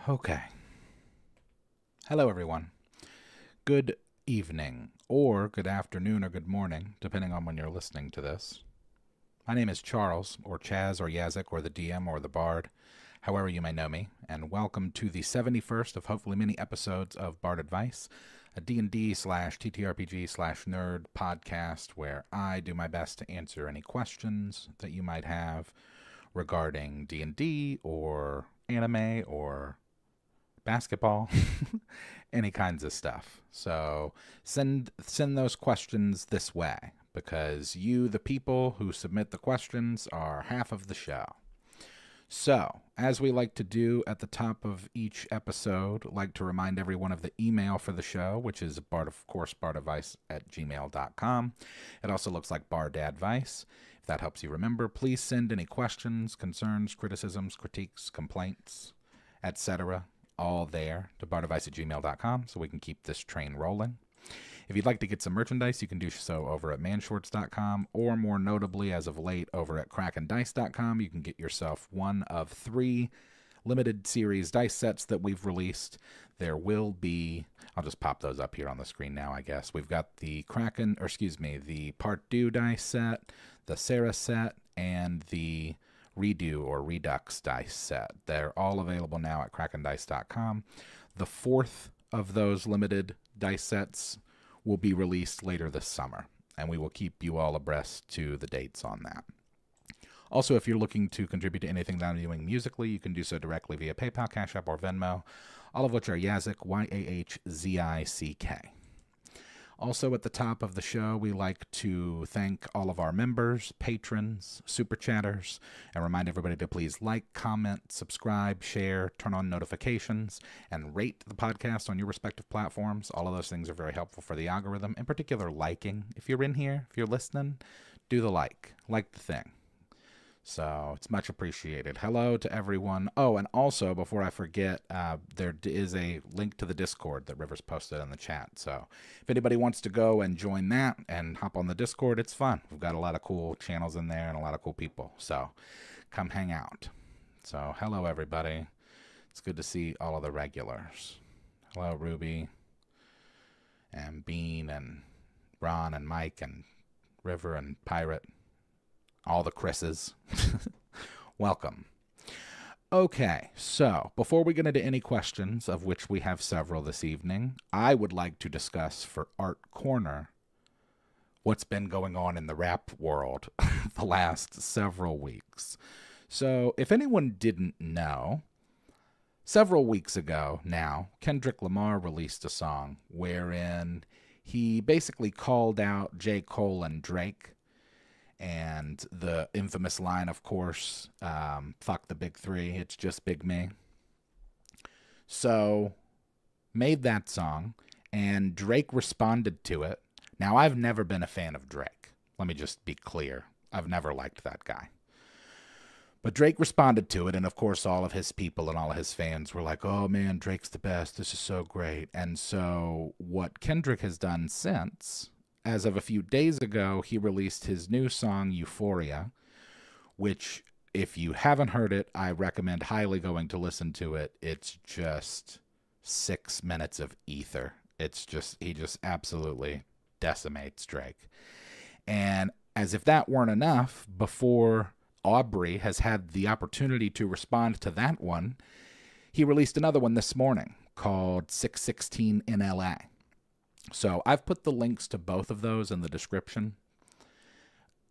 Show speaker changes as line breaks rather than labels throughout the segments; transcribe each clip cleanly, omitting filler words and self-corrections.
Okay. Hello, everyone. Good evening, or good afternoon, or good morning, depending on when you're listening to this. My name is Charles, or Chaz, or Yazik, or the DM, or the Bard, however you may know me, and welcome to the 71st of hopefully many episodes of Bard Advice, a D&D slash TTRPG slash nerd podcast where I do my best to answer any questions that you might have regarding D&D or anime or basketball, any kinds of stuff. So send those questions this way because you, the people who submit the questions, are half of the show. So, as we like to do at the top of each episode, like to remind everyone of the email for the show, which is bardadvice@gmail.com. It also looks like bardadvice. If that helps you remember, please send any questions, concerns, criticisms, critiques, complaints, etc. all there to bardadvice@gmail.com so we can keep this train rolling. If you'd like to get some merchandise, you can do so over at manshorts.com, or more notably, as of late, over at krakendice.com. You can get yourself one of 3 limited series dice sets that we've released. There will be, I'll just pop those up here on the screen now, I guess. We've got the the Part 2 dice set, the Sarah set, and the Redo or Redux dice set. They're all available now at krakendice.com. The 4th of those limited dice sets will be released later this summer, and we will keep you all abreast to the dates on that. Also, if you're looking to contribute to anything that I'm doing musically, you can do so directly via PayPal, Cash App, or Venmo, all of which are Yazik, Y-A-H-Z-I-C-K. Also, at the top of the show, we like to thank all of our members, patrons, super chatters, and remind everybody to please like, comment, subscribe, share, turn on notifications, and rate the podcast on your respective platforms. All of those things are very helpful for the algorithm, in particular liking. If you're in here, if you're listening, do the like the thing. So it's much appreciated. Hello to everyone. Oh, and also, before I forget, there is a link to the Discord that Rivers posted in the chat. So if anybody wants to go and join that and hop on the Discord, it's fun. We've got a lot of cool channels in there and a lot of cool people. So come hang out. So hello, everybody. It's good to see all of the regulars. Hello, Ruby and Bean and Ron and Mike and River and Pirate. All the Chris's. Welcome. Okay, so before we get into any questions, of which we have several this evening, I would like to discuss for Art Corner what's been going on in the rap world the last several weeks. So if anyone didn't know, several weeks ago now, Kendrick Lamar released a song wherein he basically called out J. Cole and Drake. And the infamous line, of course, fuck the big 3, it's just big me. So, made that song, and Drake responded to it. Now, I've never been a fan of Drake. Let me just be clear. I've never liked that guy. But Drake responded to it, and of course all of his people and all of his fans were like, oh man, Drake's the best, this is so great. And so, what Kendrick has done since, as of a few days ago, he released his new song, Euphoria, which, if you haven't heard it, I recommend highly going to listen to it. It's just 6 minutes of ether. He just absolutely decimates Drake. And as if that weren't enough, before Aubrey has had the opportunity to respond to that one, he released another one this morning called 616 in LA. So I've put the links to both of those in the description.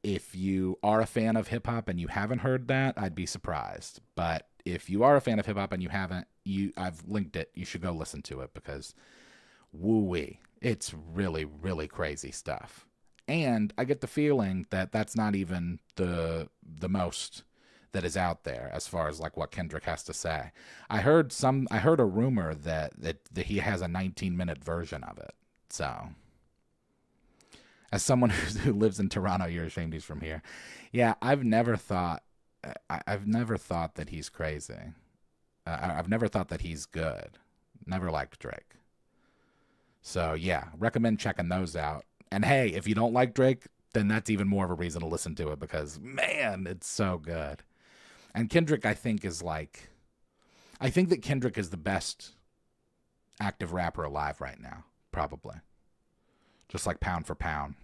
If you are a fan of hip-hop and you haven't heard that, I'd be surprised. But if you are a fan of hip-hop and you haven't, I've linked it. You should go listen to it because woo-wee. It's really, really crazy stuff. And I get the feeling that that's not even the most that is out there as far as like what Kendrick has to say. I heard a rumor that he has a 19-minute version of it. So, as someone who lives in Toronto, you're ashamed he's from here. Yeah, I've never thought that he's crazy. I've never thought that he's good. Never liked Drake. So yeah, recommend checking those out. And hey, if you don't like Drake, then that's even more of a reason to listen to it because man, it's so good. And Kendrick, I think, is like, I think that Kendrick is the best active rapper alive right now, probably. Just like pound for pound.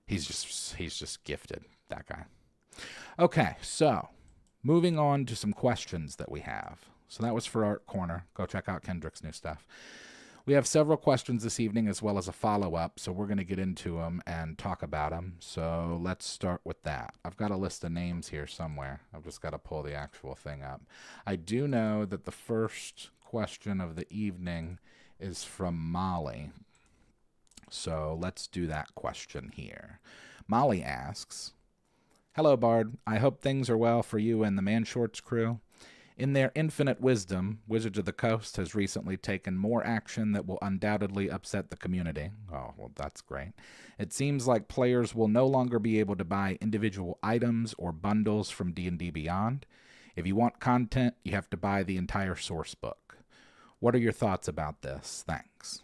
He's just gifted, that guy. Okay, so moving on to some questions that we have. So that was for Art Corner. Go check out Kendrick's new stuff. We have several questions this evening as well as a follow-up, so we're going to get into them and talk about them. So let's start with that. I've got a list of names here somewhere. I've just got to pull the actual thing up. I do know that the first question of the evening is from Molly. So let's do that question here. Molly asks, "Hello, Bard. I hope things are well for you and the Man Shorts crew. In their infinite wisdom, Wizards of the Coast has recently taken more action that will undoubtedly upset the community." Oh, well, that's great. "It seems like players will no longer be able to buy individual items or bundles from D&D Beyond. If you want content, you have to buy the entire source book. What are your thoughts about this? Thanks."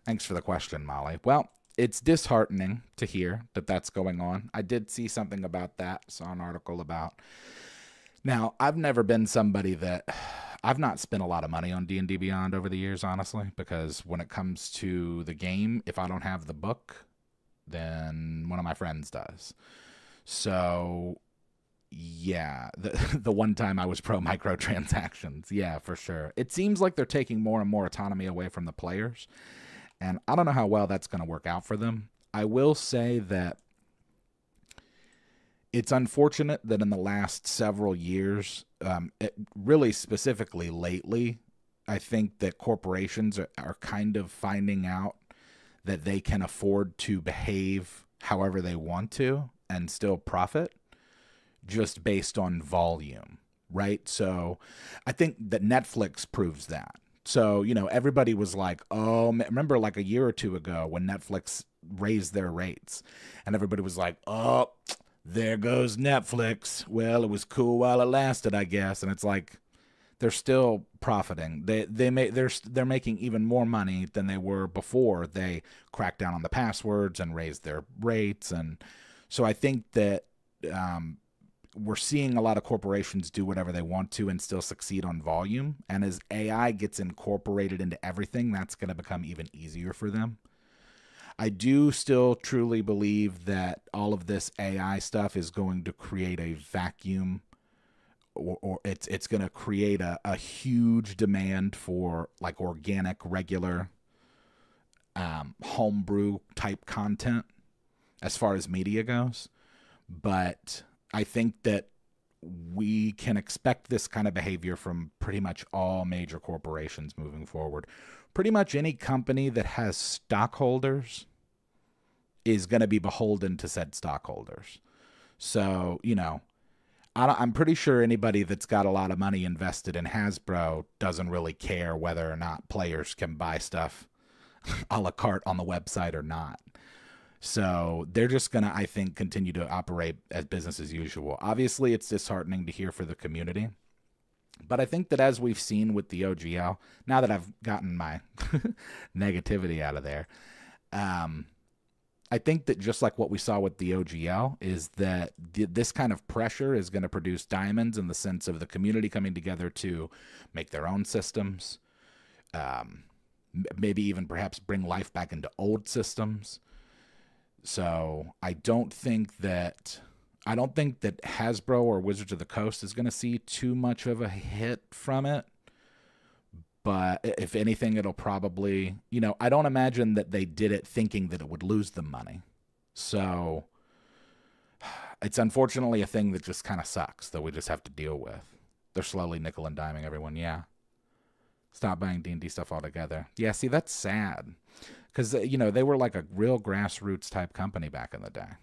Thanks for the question, Molly. Well, it's disheartening to hear that that's going on. I did see something about that, saw an article about. Now, I've never been somebody that I've not spent a lot of money on D&D Beyond over the years, honestly, because when it comes to the game, if I don't have the book, then one of my friends does. So, yeah, the one time I was pro microtransactions, yeah, for sure. It seems like they're taking more and more autonomy away from the players, and I don't know how well that's going to work out for them. I will say that it's unfortunate that in the last several years, really specifically lately, I think that corporations are kind of finding out that they can afford to behave however they want to and still profit just based on volume, right? So I think that Netflix proves that. So, everybody was like, oh, remember like a year or two ago when Netflix raised their rates and everybody was like, oh, there goes Netflix. Well, it was cool while it lasted, I guess. And it's like they're still profiting. They're making even more money than they were before they cracked down on the passwords and raised their rates. And so I think that we're seeing a lot of corporations do whatever they want to and still succeed on volume. And as AI gets incorporated into everything, that's going to become even easier for them. I do still truly believe that all of this AI stuff is going to create a vacuum, or it's going to create a huge demand for like organic, regular, homebrew type content as far as media goes. But I think that we can expect this kind of behavior from pretty much all major corporations moving forward. Pretty much any company that has stockholders is going to be beholden to said stockholders. So, I'm pretty sure anybody that's got a lot of money invested in Hasbro doesn't really care whether or not players can buy stuff a la carte on the website or not. So they're just going to, I think, continue to operate as business as usual. Obviously, it's disheartening to hear for the community. But I think that as we've seen with the OGL, now that I've gotten my negativity out of there, I think that just like what we saw with the OGL is that this kind of pressure is going to produce diamonds in the sense of the community coming together to make their own systems, maybe even perhaps bring life back into old systems. So I don't think that Hasbro or Wizards of the Coast is going to see too much of a hit from it. But if anything, it'll probably, I don't imagine that they did it thinking that it would lose them money. So it's unfortunately a thing that just kind of sucks that we just have to deal with. They're slowly nickel and diming everyone. Yeah. Stop buying D&D stuff altogether. Yeah, see, that's sad. Because, they were like a real grassroots type company back in the day. A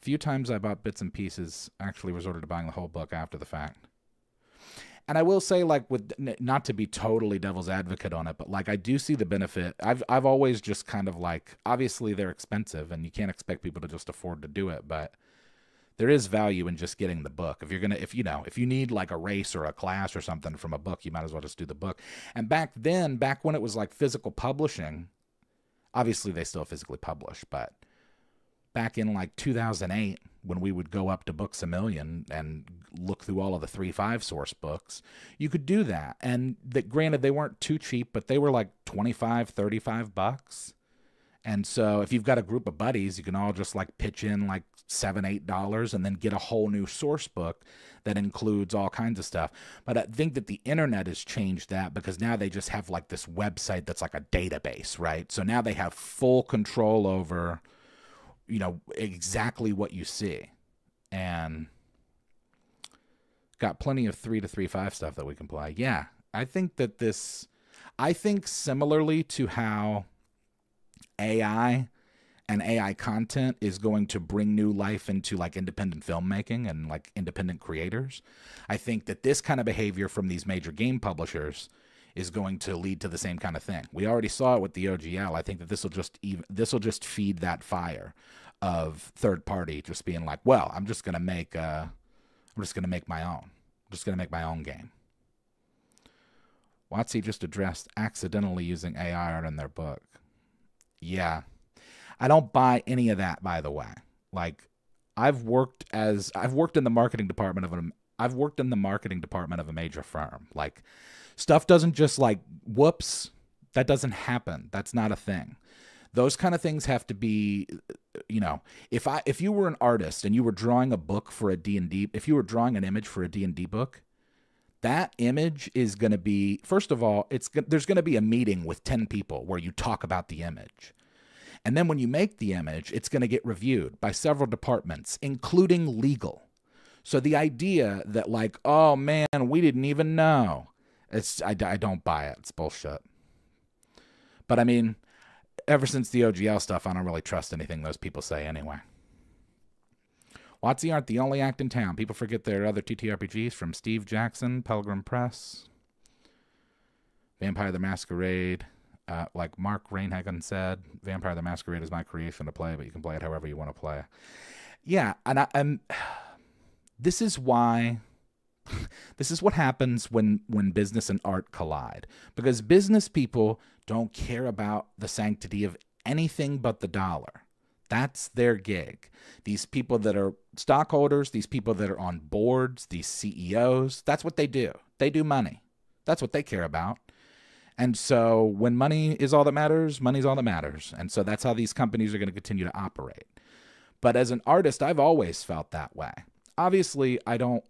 few times I bought bits and pieces, actually resorted to buying the whole book after the fact. And I will say, like, with not to be totally devil's advocate on it, but like I do see the benefit. I've always just kind of like, obviously they're expensive and you can't expect people to just afford to do it, but there is value in just getting the book. If you need like a race or a class or something from a book, you might as well just do the book. And back when it was like physical publishing, obviously they still physically publish, but back in like 2008, when we would go up to Books A Million and look through all of the 3.5 source books, you could do that. And that, granted, they weren't too cheap, but they were like 25, 35 bucks. And so if you've got a group of buddies, you can all just like pitch in like $7, $8 and then get a whole new source book that includes all kinds of stuff. But I think that the internet has changed that, because now they just have like this website that's like a database, right? So now they have full control over, you know, exactly what you see. And got plenty of 3 to 3.5 stuff that we can play. Yeah, I think similarly to how AI and AI content is going to bring new life into like independent filmmaking and like independent creators, I think that this kind of behavior from these major game publishers is going to lead to the same kind of thing. We already saw it with the OGL. I think that this will just feed that fire of third party just being like, well, I'm just gonna make my own. I'm just gonna make my own game. WotC just addressed accidentally using AI art in their book. Yeah, I don't buy any of that, by the way. Like, I've worked in the marketing department of a major firm. Like, stuff doesn't just like, whoops, that doesn't happen. That's not a thing. Those kind of things have to be, you know, if you were an artist and you were drawing a book for a D&D, if you were drawing an image for a D&D book, that image is going to be, first of all, there's going to be a meeting with 10 people where you talk about the image. And then when you make the image, it's going to get reviewed by several departments, including legal. So the idea that like, oh man, we didn't even know, I don't buy it. It's bullshit. But I mean, ever since the OGL stuff, I don't really trust anything those people say anyway. WotC aren't the only act in town. People forget their other TTRPGs from Steve Jackson, Pelgrim Press, Vampire the Masquerade. Like Mark Rainhagen said, Vampire the Masquerade is my creation to play, but you can play it however you want to play. Yeah, and this is what happens when business and art collide. Because business people don't care about the sanctity of anything but the dollar. That's their gig. These people that are stockholders, these people that are on boards, these CEOs, that's what they do. They do money. That's what they care about. And so when money is all that matters, money's all that matters. And so that's how these companies are going to continue to operate. But as an artist, I've always felt that way. Obviously, I don't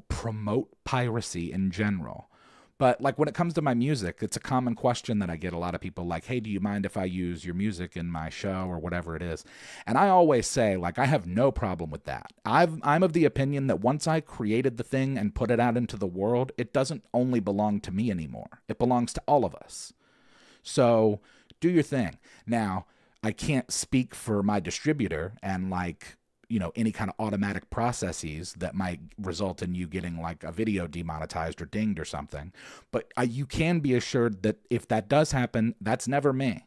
promote piracy in general. But like when it comes to my music, it's a common question that I get. A lot of people like, hey, do you mind if I use your music in my show or whatever it is? And I always say, like, I have no problem with that. I'm of the opinion that once I created the thing and put it out into the world, it doesn't only belong to me anymore. It belongs to all of us. So do your thing. Now, I can't speak for my distributor and like, you know, any kind of automatic processes that might result in you getting like a video demonetized or dinged or something. But you can be assured that if that does happen, that's never me.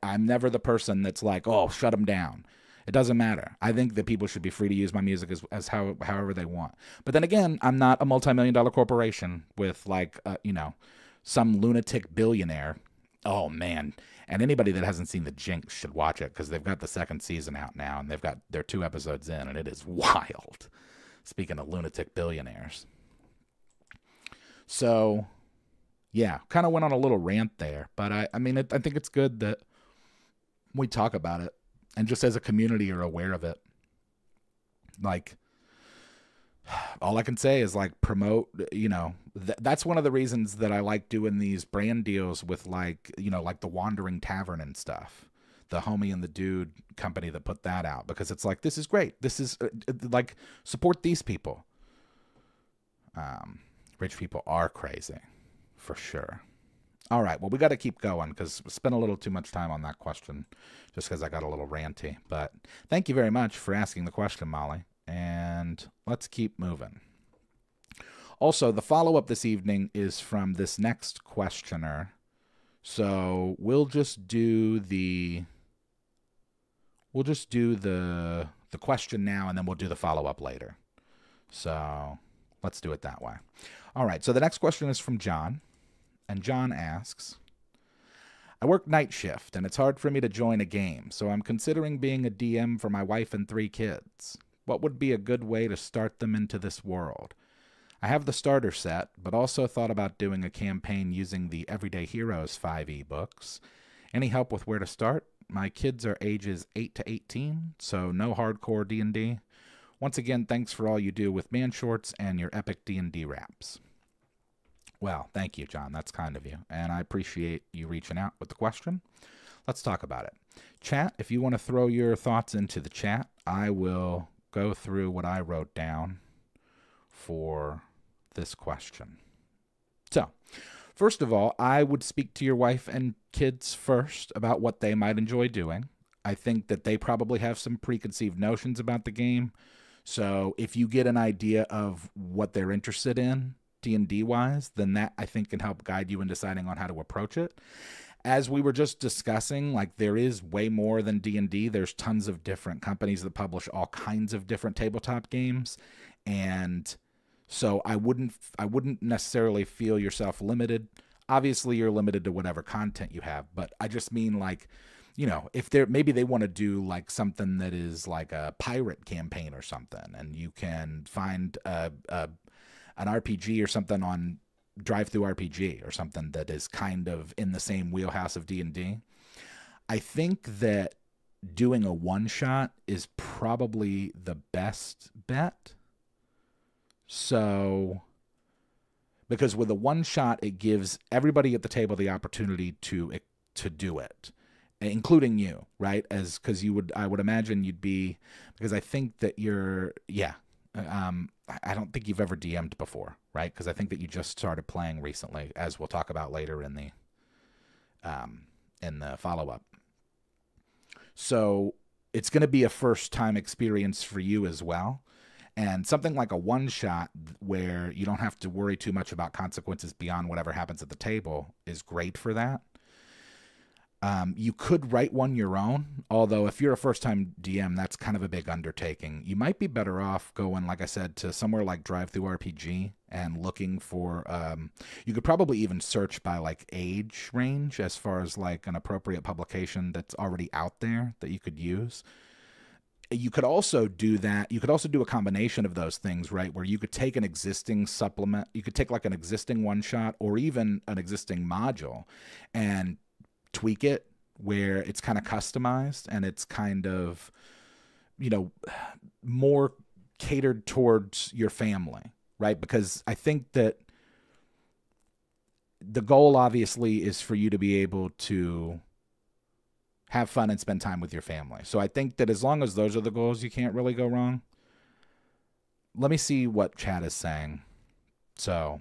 I'm never the person that's like, oh, shut them down. It doesn't matter. I think that people should be free to use my music however they want. But then again, I'm not a multi-million-dollar corporation with like, you know, some lunatic billionaire. Oh, man. And anybody that hasn't seen The Jinx should watch it because they've got the second season out now and they're 2 episodes in and it is wild. Speaking of lunatic billionaires. So, yeah, kind of went on a little rant there. But I mean, I think it's good that we talk about it and just as a community are aware of it. Like, all I can say is like promote, you know, that's one of the reasons that I like doing these brand deals with like, you know, like the Wandering Tavern and stuff, the Homie and the Dude company that put that out, because it's like, this is great. This is like, support these people. Rich people are crazy for sure. All right. Well, we got to keep going because we spent a little too much time on that question just because I got a little ranty, but thank you very much for asking the question, Molly. And let's keep moving. Also, the follow-up this evening is from this next questioner. So we'll just do the question now, and then we'll do the follow-up later. So let's do it that way. All right, so the next question is from John. And John asks, I work night shift, and it's hard for me to join a game, so I'm considering being a DM for my wife and 3 kids. What would be a good way to start them into this world? I have the starter set, but also thought about doing a campaign using the Everyday Heroes 5e books. Any help with where to start? My kids are ages 8 to 18, so no hardcore D&D. Once again, thanks for all you do with Man Shorts and your epic D&D raps. Well, thank you, John. That's kind of you, and I appreciate you reaching out with the question. Let's talk about it. Chat, if you want to throw your thoughts into the chat, I will go through what I wrote down for this question. So, first of all, I would speak to your wife and kids first about what they might enjoy doing. I think that they probably have some preconceived notions about the game. So if you get an idea of what they're interested in, D&D wise, then that I think can help guide you in deciding on how to approach it. As we were just discussing, like there is way more than D&D. There's tons of different companies that publish all kinds of different tabletop games, and so I wouldn't necessarily feel yourself limited. Obviously, you're limited to whatever content you have, but I just mean like, you know, if maybe they want to do like something that is like a pirate campaign or something, and you can find an RPG or something on Drive-Thru RPG or something that is kind of in the same wheelhouse of D&D. I think that doing a one-shot is probably the best bet. So, because with a one-shot, it gives everybody at the table the opportunity to do it, including you, right? Because I would imagine you'd be, because I think that you're, I don't think you've ever DM'd before, right? Because I think that you just started playing recently, as we'll talk about later in the follow-up. So it's going to be a first-time experience for you as well. And something like a one-shot where you don't have to worry too much about consequences beyond whatever happens at the table is great for that. You could write one your own, although if you're a first-time DM, that's kind of a big undertaking. You might be better off going, like I said, to somewhere like Drive-Thru RPG and looking for, you could probably even search by like age range as far as like an appropriate publication that's already out there that you could use. You could also do that. You could also do a combination of those things, right? Where you could take an existing supplement, you could take like an existing one-shot or even an existing module and tweak it where it's kind of customized and it's kind of, you know, more catered towards your family, right? Because I think that the goal obviously is for you to be able to have fun and spend time with your family. So I think that as long as those are the goals, you can't really go wrong. Let me see what chat is saying. So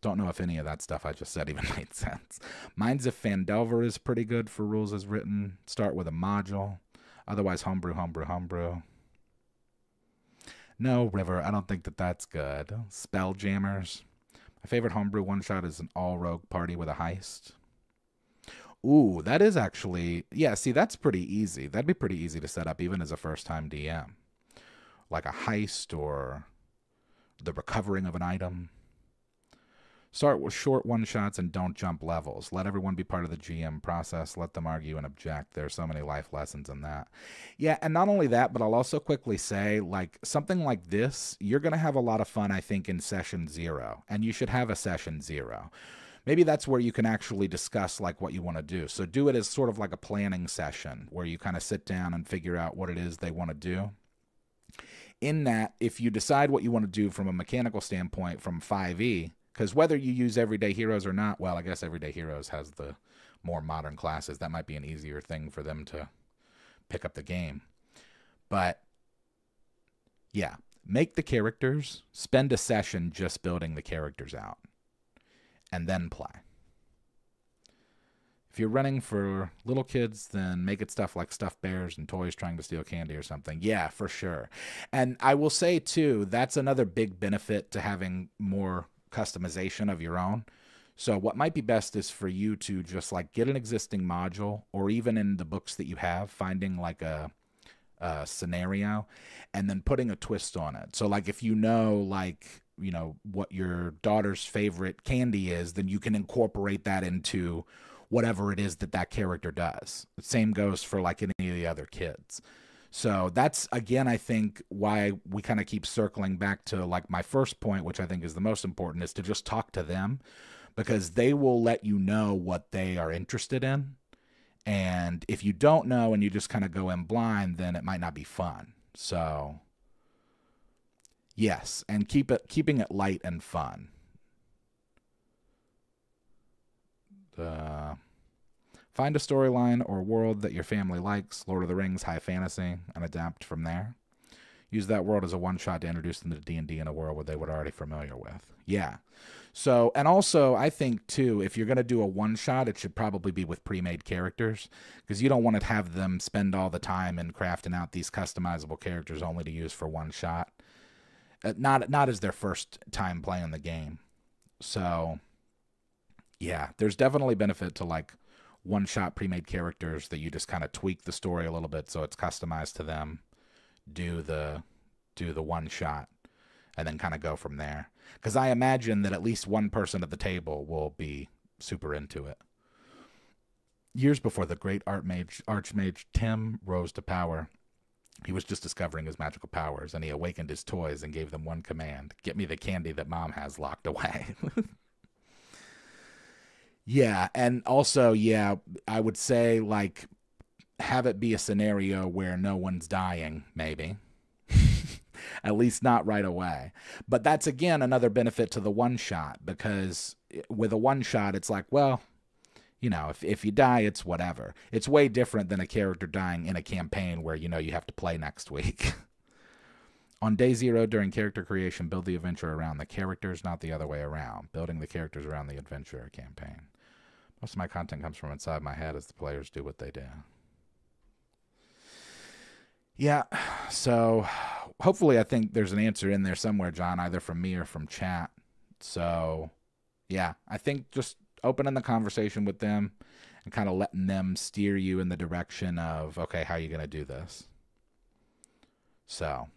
don't know if any of that stuff I just said even made sense. Mine's if Fandelver is pretty good for rules as written. Start with a module. Otherwise, homebrew. No, River, I don't think that that's good. Spelljammers. My favorite homebrew one-shot is an all-rogue party with a heist. Ooh, that is actually... Yeah, see, that's pretty easy. That'd be pretty easy to set up even as a first-time DM. Like a heist or the recovering of an item. Start with short one-shots and don't jump levels. Let everyone be part of the GM process. Let them argue and object. There are so many life lessons in that. Yeah, and not only that, but I'll also quickly say, like, something like this, you're going to have a lot of fun, I think, in session 0. And you should have a session 0. Maybe that's where you can actually discuss, like, what you want to do. So do it as sort of like a planning session where you kind of sit down and figure out what it is they want to do. In that, if you decide what you want to do from a mechanical standpoint from 5e, because whether you use Everyday Heroes or not, well, I guess Everyday Heroes has the more modern classes. That might be an easier thing for them to pick up the game. But, yeah, make the characters, spend a session just building the characters out, and then play. If you're running for little kids, then make it stuff like stuffed bears and toys trying to steal candy or something. Yeah, for sure. And I will say, too, that's another big benefit to having more customization of your own. So what might be best is for you to just like get an existing module, or even in the books that you have, finding like a scenario and then putting a twist on it. So like if you know, like, you know, what your daughter's favorite candy is, then you can incorporate that into whatever it is that that character does. The same goes for like any of the other kids. So that's, again, I think why we kind of keep circling back to like my first point, which I think is the most important, is to just talk to them, because they will let you know what they are interested in. And if you don't know and you just kind of go in blind, then it might not be fun. So yes, and keeping it light and fun. Find a storyline or world that your family likes, Lord of the Rings, high fantasy, and adapt from there. Use that world as a one-shot to introduce them to D&D in a world where they were already familiar with. Yeah. So, and also, I think, too, if you're going to do a one-shot, it should probably be with pre-made characters, because you don't want to have them spend all the time in crafting out these customizable characters only to use for one shot. Not as their first time playing the game. So, yeah, there's definitely benefit to, like, one-shot pre-made characters that you just kind of tweak the story a little bit so it's customized to them. Do the one-shot, and then kind of go from there. Because I imagine that at least one person at the table will be super into it. Years before the great archmage Tim rose to power, he was just discovering his magical powers, and he awakened his toys and gave them one command: get me the candy that Mom has locked away. Yeah, and also, yeah, I would say, like, have it be a scenario where no one's dying, maybe. At least not right away. But that's, again, another benefit to the one-shot, because with a one-shot, it's like, well, you know, if you die, it's whatever. It's way different than a character dying in a campaign where, you know, you have to play next week. On day 0, during character creation, build the adventure around the characters, not the other way around. Building the characters around the adventure campaign. Most of my content comes from inside my head as the players do what they do. Yeah, so hopefully I think there's an answer in there somewhere, John, either from me or from chat. So, yeah, I think just opening the conversation with them and kind of letting them steer you in the direction of, okay, how are you going to do this? So,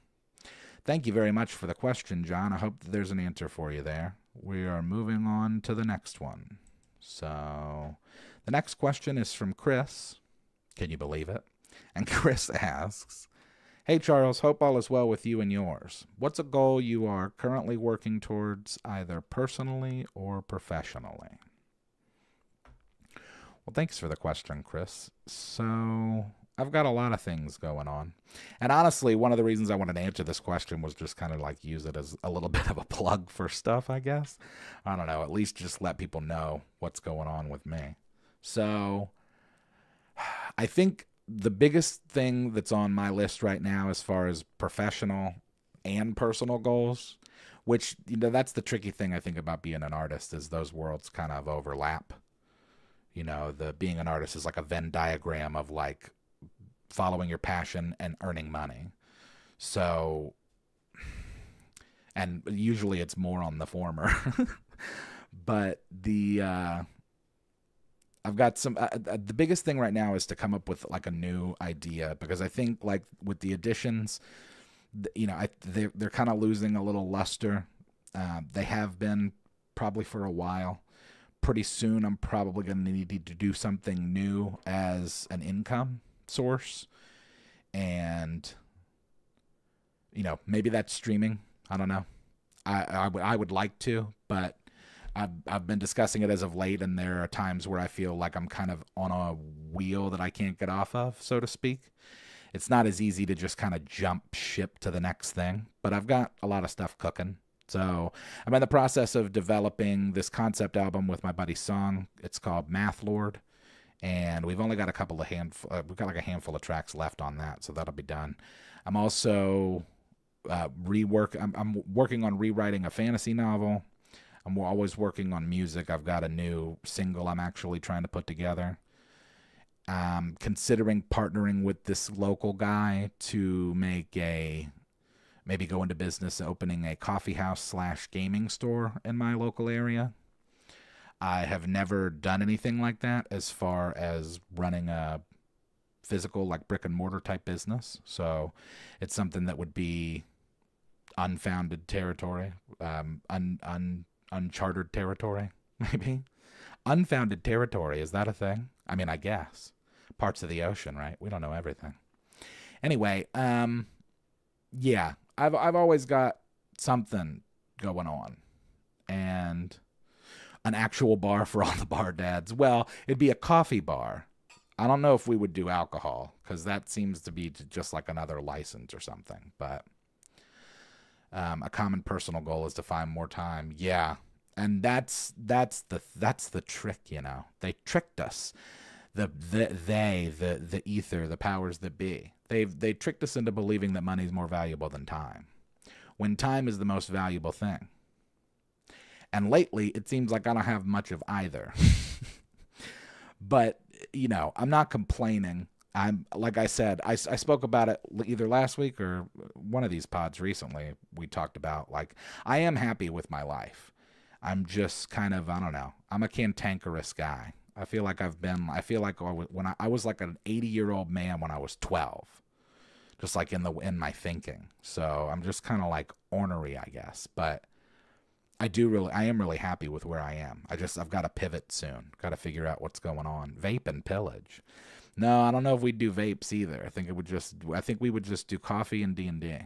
thank you very much for the question, John. I hope that there's an answer for you there. We are moving on to the next one. So, the next question is from Chris. Can you believe it? And Chris asks, hey, Charles, hope all is well with you and yours. What's a goal you are currently working towards, either personally or professionally? Well, thanks for the question, Chris. So, I've got a lot of things going on. And honestly, one of the reasons I wanted to answer this question was just kind of like use it as a little bit of a plug for stuff, I guess. I don't know, at least just let people know what's going on with me. So, I think the biggest thing that's on my list right now as far as professional and personal goals, which, you know, that's the tricky thing I think about being an artist, is those worlds kind of overlap. You know, the being an artist is like a Venn diagram of like following your passion and earning money. So, and usually it's more on the former. But I've got some, the biggest thing right now is to come up with like a new idea, because I think like with the additions, you know, they're kind of losing a little luster. They have been probably for a while. Pretty soon I'm probably going to need to do something new as an income source. And, you know, maybe that's streaming. I don't know. I would like to, but I've been discussing it as of late, and there are times where I feel like I'm kind of on a wheel that I can't get off of, so to speak. It's not as easy to just kind of jump ship to the next thing, but I've got a lot of stuff cooking. So I'm in the process of developing this concept album with my buddy Song. It's called Math Lord, and we've only got we've got like a handful of tracks left on that, so that'll be done. I'm also I'm working on rewriting a fantasy novel. I'm always working on music. I've got a new single I'm actually trying to put together. I'm considering partnering with this local guy to maybe go into business opening a coffee house / gaming store in my local area. I have never done anything like that as far as running a physical, like brick and mortar type business. So it's something that would be unfounded territory, uncharted territory, maybe. Unfounded territory, is that a thing? I mean, I guess. Parts of the ocean, right? We don't know everything. Anyway, yeah, I've always got something going on. And an actual bar for all the bar dads. Well, it'd be a coffee bar. I don't know if we would do alcohol, because that seems to be just like another license or something. But a common personal goal is to find more time. Yeah, and that's the trick, you know. They tricked us. The ether, the powers that be. They tricked us into believing that money's more valuable than time, when time is the most valuable thing. And lately, it seems like I don't have much of either. But, you know, I'm not complaining. I'm, like I said, I spoke about it either last week or one of these pods recently. We talked about, like, I am happy with my life. I'm just kind of, I don't know. I'm a cantankerous guy. I feel like when I was like an 80-year-old man when I was 12. Just like in my thinking. So I'm just kind of like ornery, I guess. But I am really happy with where I am. I've got to pivot soon. Got to figure out what's going on. Vape and pillage. No, I don't know if we'd do vapes either. I think we would just do coffee and D&D.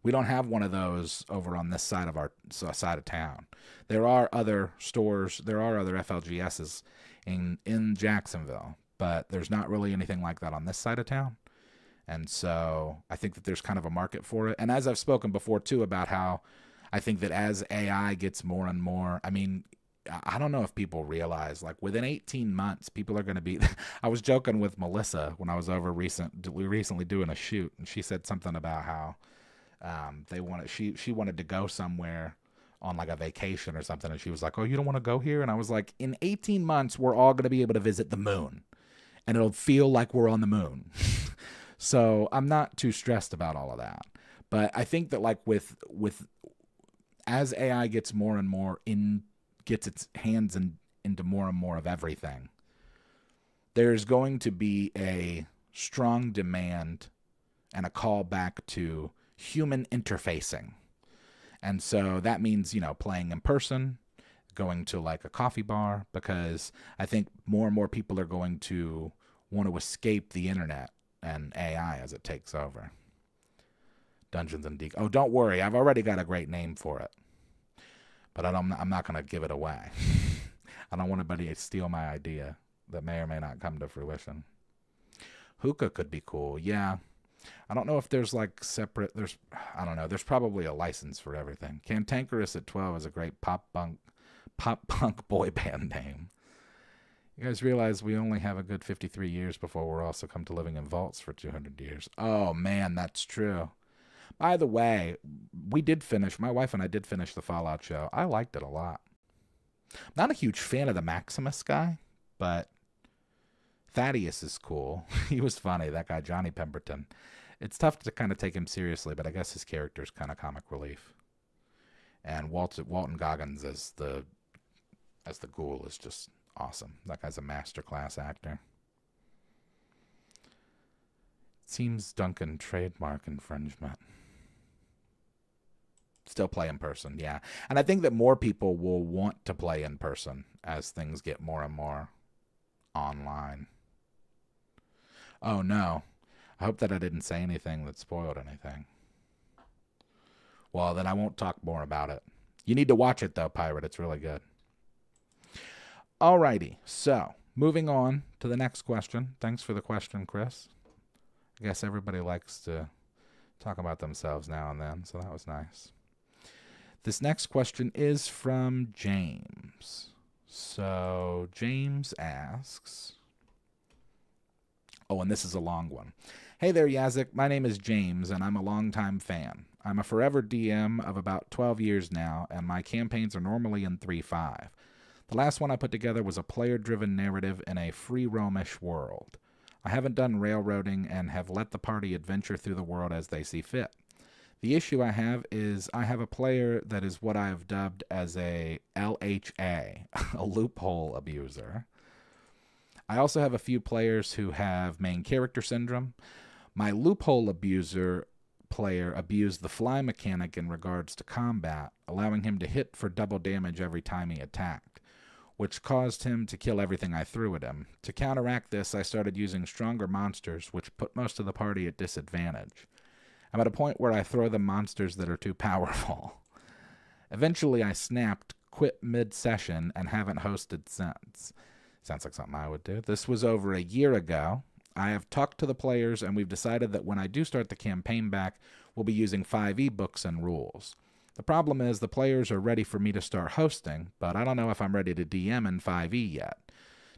We don't have one of those over on this side of town. There are other stores, there are other FLGSs in Jacksonville, but there's not really anything like that on this side of town. And so I think that there's kind of a market for it. And as I've spoken before too about how I think that as AI gets more and more, I mean, I don't know if people realize, like, within 18 months, people are going to be, I was joking with Melissa when I was over recently doing a shoot, and she said something about how she wanted to go somewhere on like a vacation or something, and she was like, oh, you don't want to go here? And I was like, in 18 months, we're all going to be able to visit the moon, and it'll feel like we're on the moon. So I'm not too stressed about all of that. But I think that, like, as AI gets more and more gets its hands into more and more of everything, there's going to be a strong demand and a call back to human interfacing. And so that means, you know, playing in person, going to like a coffee bar, because I think more and more people are going to want to escape the internet and AI as it takes over. Dungeons and Decals. Oh, don't worry. I've already got a great name for it. But I'm not going to give it away. I don't want anybody to steal my idea that may or may not come to fruition. Hookah could be cool. Yeah. I don't know if there's like I don't know. There's probably a license for everything. Cantankerous at 12 is a great pop punk boy band name. You guys realize we only have a good 53 years before we're all succumb to living in vaults for 200 years. Oh, man, that's true. By the way, my wife and I did finish the Fallout show. I liked it a lot. I'm not a huge fan of the Maximus guy, but Thaddeus is cool. He was funny, that guy, Johnny Pemberton. It's tough to kind of take him seriously, but I guess his character is kind of comic relief. And Walton Goggins as the ghoul is just awesome. That guy's a masterclass actor. Seems Duncan trademark infringement. Still play in person, yeah. And I think that more people will want to play in person as things get more and more online. Oh, no. I hope that I didn't say anything that spoiled anything. Well, then I won't talk more about it. You need to watch it, though, Pirate. It's really good. Alrighty. So, moving on to the next question. Thanks for the question, Chris. I guess everybody likes to talk about themselves now and then, so that was nice. This next question is from James. So James asks, oh, and this is a long one. Hey there, Yazik. My name is James, and I'm a longtime fan. I'm a forever DM of about 12 years now, and my campaigns are normally in 3.5. The last one I put together was a player-driven narrative in a free-roamish world. I haven't done railroading and have let the party adventure through the world as they see fit. The issue I have is I have a player that is what I have dubbed as a LHA, a loophole abuser. I also have a few players who have main character syndrome. My loophole abuser player abused the fly mechanic in regards to combat, allowing him to hit for double damage every time he attacked. which caused him to kill everything I threw at him. To counteract this, I started using stronger monsters, which put most of the party at disadvantage. I'm at a point where I throw the monsters that are too powerful. Eventually, I snapped, quit mid-session, and haven't hosted since. Sounds like something I would do. This was over a year ago. I have talked to the players, and we've decided that when I do start the campaign back, we'll be using 5e books and rules. The problem is the players are ready for me to start hosting, but I don't know if I'm ready to DM in 5e yet.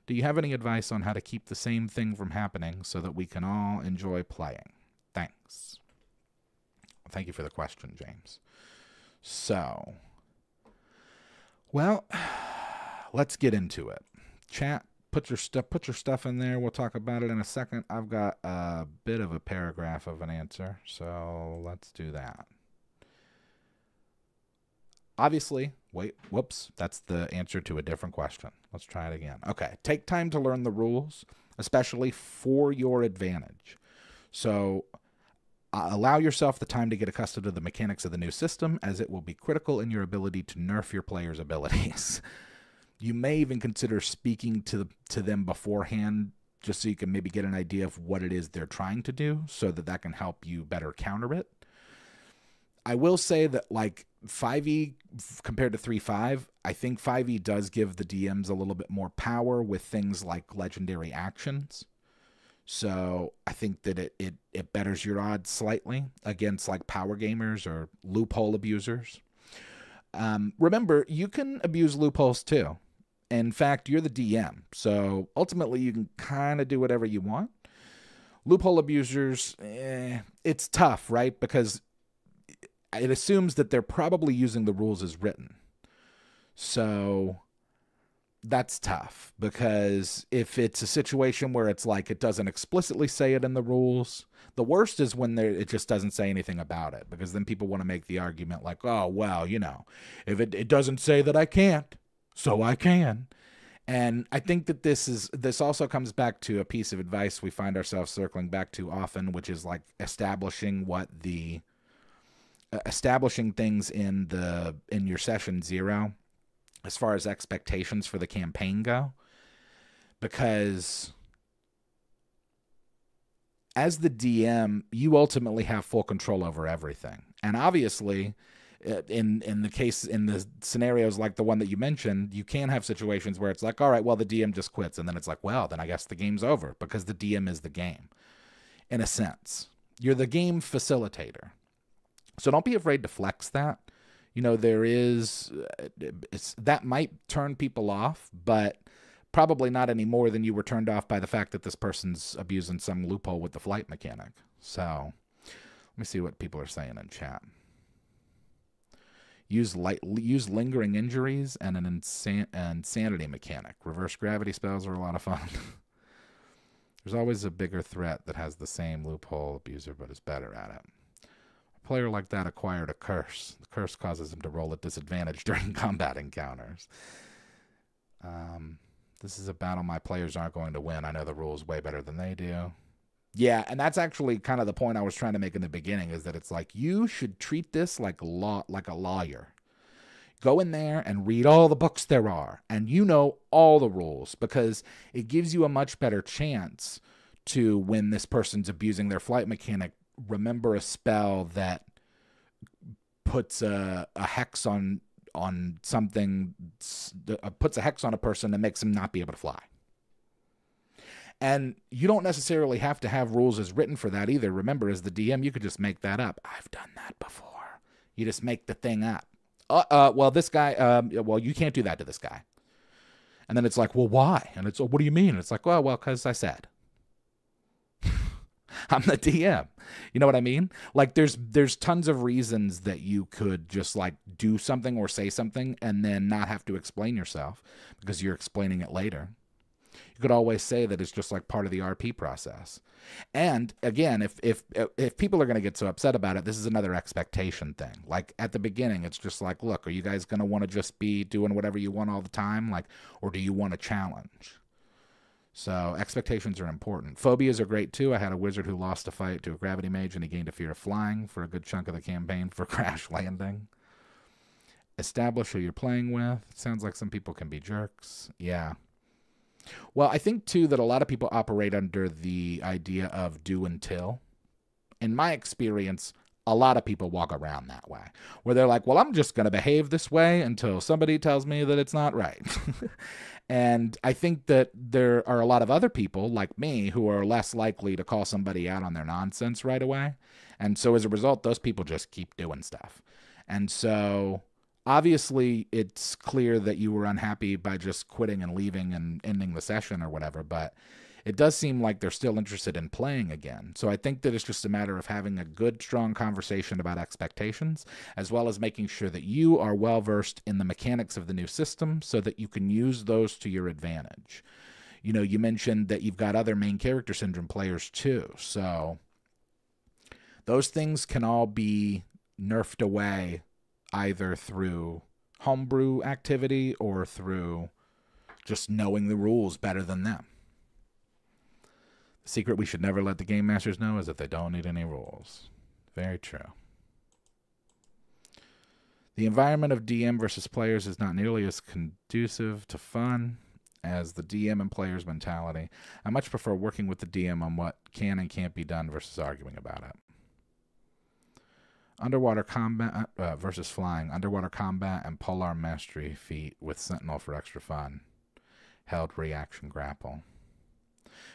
Do you have any advice on how to keep the same thing from happening so that we can all enjoy playing? Thanks. Thank you for the question, James. So, well, let's get into it. Chat, put your stuff in there. We'll talk about it in a second. I've got a bit of a paragraph of an answer, so let's do that. Obviously, whoops, that's the answer to a different question. Let's try it again. Okay, take time to learn the rules, especially for your advantage. So, allow yourself the time to get accustomed to the mechanics of the new system, as it will be critical in your ability to nerf your players' abilities. You may even consider speaking to them beforehand, just so you can maybe get an idea of what it is they're trying to do, so that can help you better counter it. I will say that, like, 5e compared to 3.5, I think 5e does give the DMs a little bit more power with things like legendary actions. So I think that it betters your odds slightly against, like, power gamers or loophole abusers. Remember, you can abuse loopholes too. In fact, you're the DM, so ultimately you can kind of do whatever you want. Loophole abusers, it's tough, right? Because it assumes that they're probably using the rules as written. So that's tough, because if it's a situation where it's like it doesn't explicitly say it in the rules, the worst is when it just doesn't say anything about it, because then people want to make the argument like, oh, well, you know, if it doesn't say that I can't, so I can. And I think that this also comes back to a piece of advice we find ourselves circling back to often, which is like establishing things in your session 0 as far as expectations for the campaign go. Because as the DM, you ultimately have full control over everything. And obviously, in the scenarios like the one that you mentioned, you can have situations where it's like, all right, well, the DM just quits. And then it's like, well, then I guess the game's over, because the DM is the game. In a sense, you're the game facilitator. So don't be afraid to flex that. You know, that might turn people off, but probably not any more than you were turned off by the fact that this person's abusing some loophole with the flight mechanic. So let me see what people are saying in chat. Use lingering injuries and an insanity mechanic. Reverse gravity spells are a lot of fun. There's always a bigger threat that has the same loophole abuser but is better at it. A player like that acquired a curse. The curse causes him to roll at disadvantage during combat encounters. This is a battle my players aren't going to win. I know the rules way better than they do. Yeah, and that's actually kind of the point I was trying to make in the beginning, is that it's like you should treat this like a lawyer. Go in there and read all the books there are, and you know all the rules, because it gives you a much better chance to, when this person's abusing their flight mechanic, remember a spell that puts a hex on something, puts a hex on a person and makes them not be able to fly. And you don't necessarily have to have rules as written for that either. Remember, as the DM, you could just make that up. I've done that before. You just make the thing up. Well, this guy, well, you can't do that to this guy. And then it's like, well, why? And it's, what do you mean? And it's like, well, because I said. I'm the DM. You know what I mean? Like, there's tons of reasons that you could just, like, do something or say something and then not have to explain yourself because you're explaining it later. You could always say that it's just like part of the RP process. And again, if people are going to get so upset about it, this is another expectation thing. Like at the beginning, it's just like, look, are you guys going to want to just be doing whatever you want all the time? Like, or do you want a challenge? So expectations are important. Phobias are great too. I had a wizard who lost a fight to a gravity mage and he gained a fear of flying for a good chunk of the campaign for crash landing. Establish who you're playing with. It sounds like some people can be jerks. Yeah. Well, I think, too, that a lot of people operate under the idea of do until. In my experience, a lot of people walk around that way, where they're like, well, I'm just going to behave this way until somebody tells me that it's not right. And I think that there are a lot of other people like me who are less likely to call somebody out on their nonsense right away. And so as a result, those people just keep doing stuff. And so obviously it's clear that you were unhappy by just quitting and leaving and ending the session or whatever, but it does seem like they're still interested in playing again. So I think that it's just a matter of having a good, strong conversation about expectations, as well as making sure that you are well-versed in the mechanics of the new system so that you can use those to your advantage. You know, you mentioned that you've got other main character syndrome players too. So those things can all be nerfed away either through homebrew activity or through just knowing the rules better than them. The secret we should never let the game masters know is that they don't need any rules. Very true. The environment of DM versus players is not nearly as conducive to fun as the DM and players' mentality. I much prefer working with the DM on what can and can't be done versus arguing about it. Underwater combat versus flying. Underwater combat and polearm mastery feat with Sentinel for extra fun. Held reaction grapple.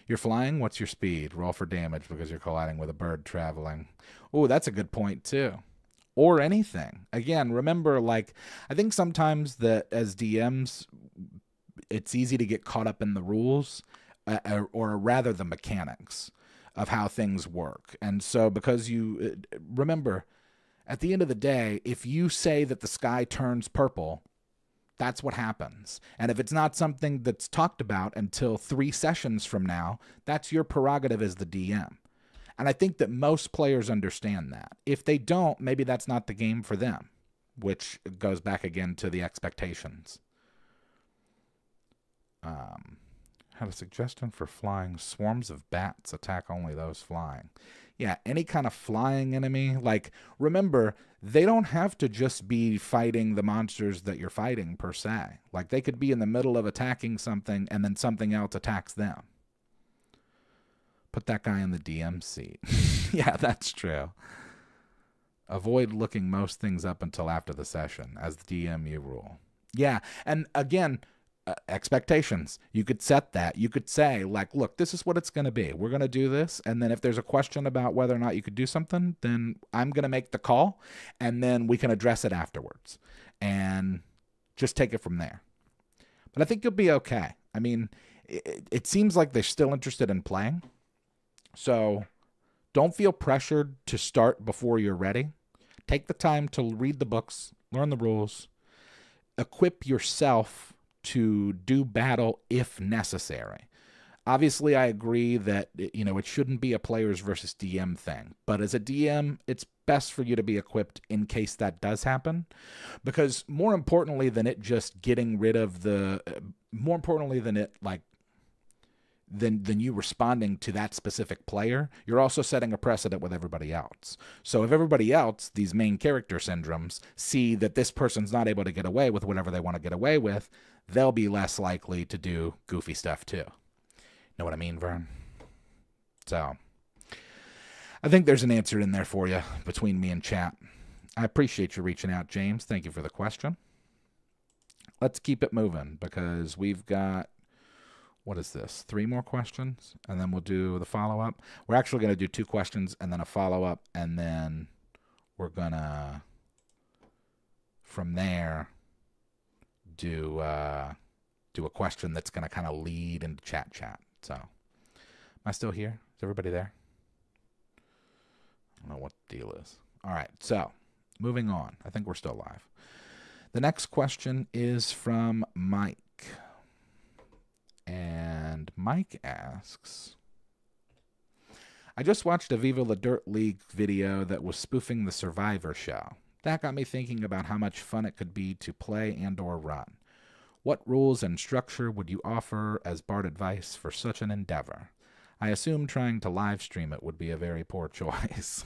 You're flying, what's your speed? Roll for damage because you're colliding with a bird traveling. Oh, that's a good point too. Or anything. Again, remember, like, I think sometimes that as DMs, it's easy to get caught up in the rules, or rather the mechanics of how things work. And so because you, remember, at the end of the day, if you say that the sky turns purple, that's what happens. And if it's not something that's talked about until 3 sessions from now, that's your prerogative as the DM. And I think that most players understand that. If they don't, maybe that's not the game for them, which goes back again to the expectations. Had a suggestion for flying. Swarms of bats attack only those flying. Yeah, any kind of flying enemy. Like, remember, they don't have to just be fighting the monsters that you're fighting, per se. Like, they could be in the middle of attacking something, and then something else attacks them. Put that guy in the DM seat. Yeah, that's true. Avoid looking most things up until after the session. As the DM, you rule. Yeah, and again, expectations. You could set that. You could say, like, look, this is what it's going to be. We're going to do this, and then if there's a question about whether or not you could do something, then I'm going to make the call, and then we can address it afterwards. And just take it from there. But I think you'll be okay. I mean, it seems like they're still interested in playing. So don't feel pressured to start before you're ready. Take the time to read the books, learn the rules, equip yourself to do battle if necessary. Obviously, I agree that, you know, it shouldn't be a players versus DM thing. But as a DM, it's best for you to be equipped in case that does happen. Because more importantly than it just getting rid of the... more importantly than it, like, than you responding to that specific player, you're also setting a precedent with everybody else. So if everybody else, these main character syndromes, see that this person's not able to get away with whatever they want to get away with, they'll be less likely to do goofy stuff too. Know what I mean, Vern? So I think there's an answer in there for you between me and chat. I appreciate you reaching out, James. Thank you for the question. Let's keep it moving because we've got, what is this? 3 more questions, and then we'll do the follow-up. We're actually going to do 2 questions and then a follow-up, and then we're going to, from there, do a question that's going to kind of lead into chat. So, am I still here? Is everybody there? I don't know what the deal is. All right, so, moving on. I think we're still live. The next question is from Mike. And Mike asks, I just watched a Viva La Dirt League video that was spoofing the Swordvivor show. That got me thinking about how much fun it could be to play and or run. What rules and structure would you offer as bard advice for such an endeavor? I assume trying to live stream it would be a very poor choice.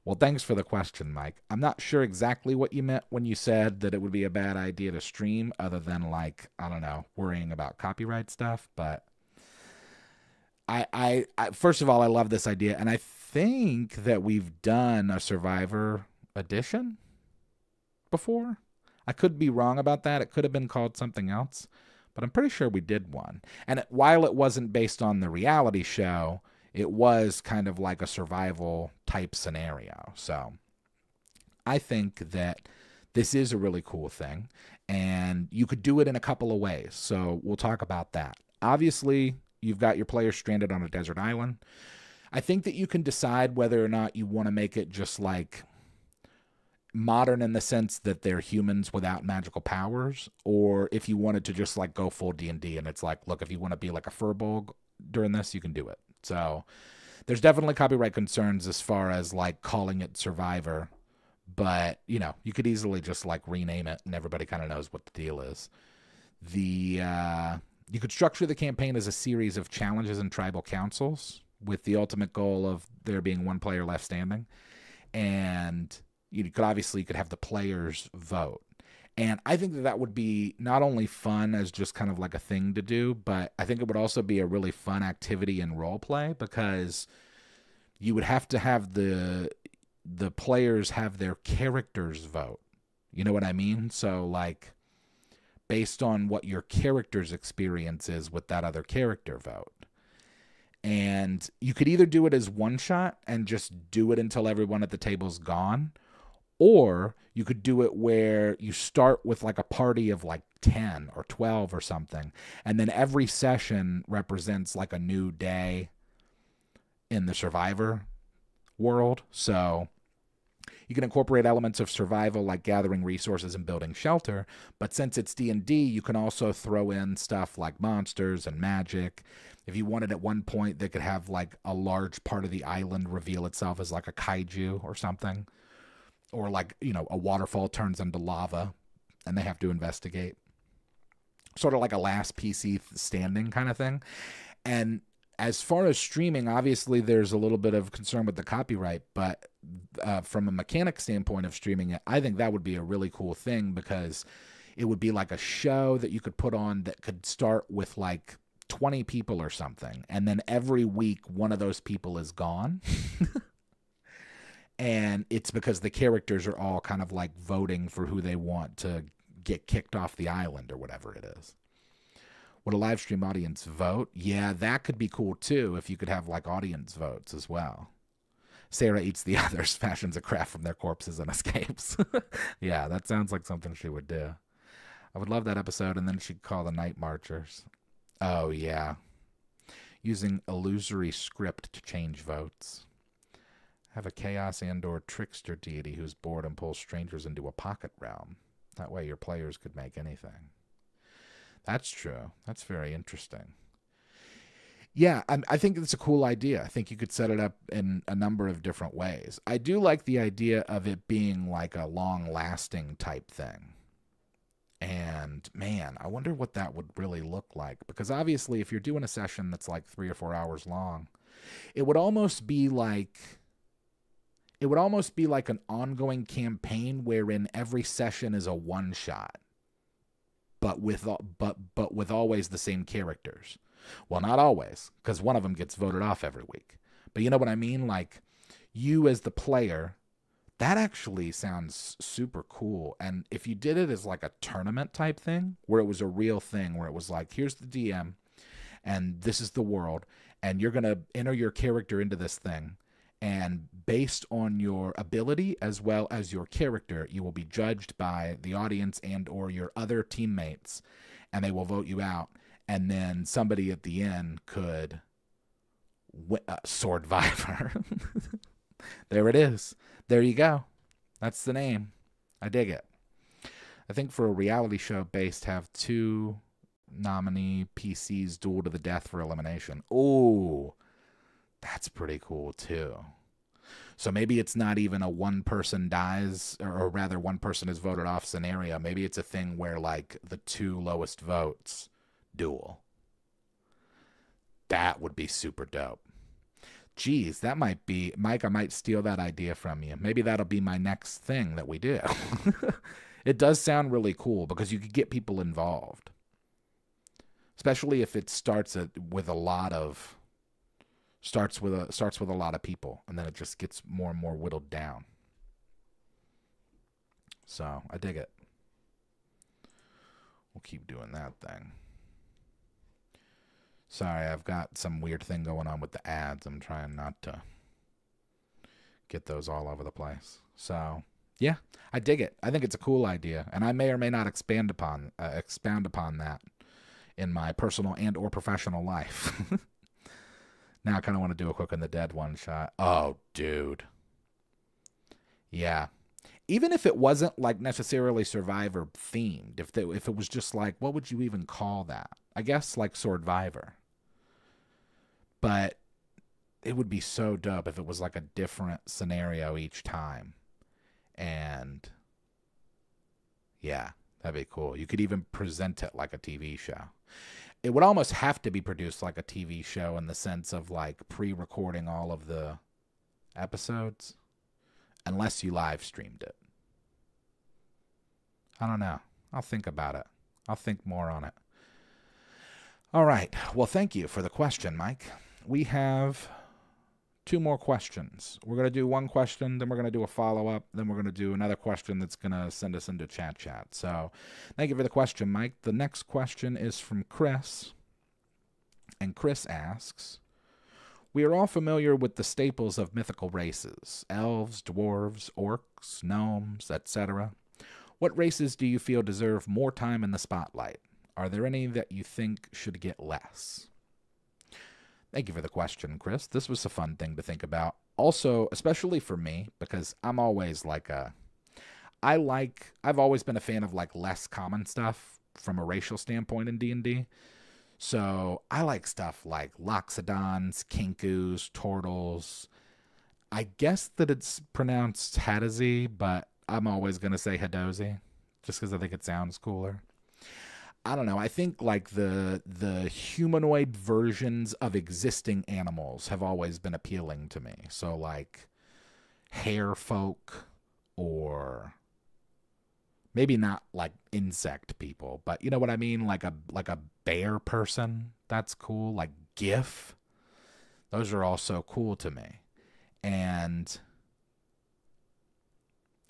Well, thanks for the question, Mike. I'm not sure exactly what you meant when you said that it would be a bad idea to stream, other than like, I don't know, worrying about copyright stuff. But I first of all, I love this idea, and I think that we've done a Survivor edition before. I could be wrong about that. It could have been called something else, but I'm pretty sure we did one. And while it wasn't based on the reality show, it was kind of like a survival type scenario. So I think that this is a really cool thing, and you could do it in a couple of ways. So we'll talk about that. Obviously, you've got your players stranded on a desert island. I think that you can decide whether or not you want to make it just like modern in the sense that they're humans without magical powers, or if you wanted to just like go full D&D and it's like, look, if you want to be like a furball during this, you can do it. So there's definitely copyright concerns as far as like calling it Survivor, but you know, you could easily just like rename it and everybody kind of knows what the deal is. You could structure the campaign as a series of challenges and tribal councils with the ultimate goal of there being one player left standing. And you could have the players vote. And I think that that would be not only fun as just kind of like a thing to do, but I think it would also be a really fun activity in role play, because you would have to have the players have their characters vote. You know what I mean? So like based on what your character's experience is with that other character vote. And you could either do it as one shot and just do it until everyone at the table's gone, or you could do it where you start with like a party of like 10 or 12 or something, and then every session represents like a new day in the Survivor world. So you can incorporate elements of survival like gathering resources and building shelter, but since it's D&D, you can also throw in stuff like monsters and magic. If you wanted at one point, they could have like a large part of the island reveal itself as like a kaiju or something. Or like, you know, a waterfall turns into lava and they have to investigate. Sort of like a last PC standing kind of thing. And as far as streaming, obviously there's a little bit of concern with the copyright, but from a mechanic standpoint of streaming it, I think that would be a really cool thing, because it would be like a show that you could put on that could start with like 20 people or something. And then every week, one of those people is gone. And it's because the characters are all kind of like voting for who they want to get kicked off the island or whatever it is. Would a live stream audience vote? Yeah, that could be cool too, if you could have like audience votes as well. Sarah eats the others, fashions a craft from their corpses, and escapes. Yeah, that sounds like something she would do. I would love that episode, and then she'd call the Night Marchers. Oh, yeah. Using illusory script to change votes. Have a chaos and or trickster deity who's bored and pulls strangers into a pocket realm. That way your players could make anything. That's true. That's very interesting. Yeah, I think it's a cool idea. I think you could set it up in a number of different ways. I do like the idea of it being like a long-lasting type thing. And, man, I wonder what that would really look like. Because obviously, if you're doing a session that's like 3 or 4 hours long, it would almost be like an ongoing campaign wherein every session is a one-shot, but with always the same characters. Well, not always, because one of them gets voted off every week. But you know what I mean? Like, you as the player, that actually sounds super cool. And if you did it as like a tournament type thing, where it was a real thing, where it was like, here's the DM, and this is the world, and you're going to enter your character into this thing, and based on your ability as well as your character, you will be judged by the audience and or your other teammates, and they will vote you out. And then somebody at the end could Swordvivor. There it is. There you go. That's the name. I dig it. I think for a reality show based, have 2 nominee PCs duel to the death for elimination. Oh, that's pretty cool too. So maybe it's not even a one person dies, or rather one person is voted off scenario. Maybe it's a thing where like the 2 lowest votes duel. That would be super dope. Geez, that might be, Mike, I might steal that idea from you. Maybe that'll be my next thing that we do. It does sound really cool because you could get people involved. Especially if it starts with a lot of people, and then it just gets more and more whittled down. So I dig it. We'll keep doing that thing. Sorry, I've got some weird thing going on with the ads. I'm trying not to get those all over the place. So yeah, I dig it. I think it's a cool idea, and I may or may not expound upon that in my personal and or professional life. Now I kind of want to do a Quick and the Dead one shot. Oh, dude. Yeah. Even if it wasn't like necessarily Survivor themed, if it was just like, what would you even call that? I guess like Swordvivor. But it would be so dope if it was like a different scenario each time. And yeah, that'd be cool. You could even present it like a TV show. It would almost have to be produced like a TV show in the sense of like pre-recording all of the episodes, unless you live streamed it. I don't know. I'll think about it. I'll think more on it. All right. Well, thank you for the question, Mike. We have 2 more questions. We're going to do one question, then we're going to do a follow-up, then we're going to do another question that's going to send us into chat. So thank you for the question, Mike. The next question is from Chris. And Chris asks, we are all familiar with the staples of mythical races, elves, dwarves, orcs, gnomes, etc. What races do you feel deserve more time in the spotlight? Are there any that you think should get less? Thank you for the question, Chris. This was a fun thing to think about. Also, especially for me, because I'm always like I've always been a fan of like less common stuff from a racial standpoint in D&D. So I like stuff like Loxodons, Kinkus, Turtles. I guess that it's pronounced Hadozee, but I'm always going to say Hadozi just because I think it sounds cooler. I don't know. I think like the humanoid versions of existing animals have always been appealing to me. So like hare folk, or maybe not like insect people, but you know what I mean? Like a bear person. That's cool. Like GIF. Those are also cool to me. And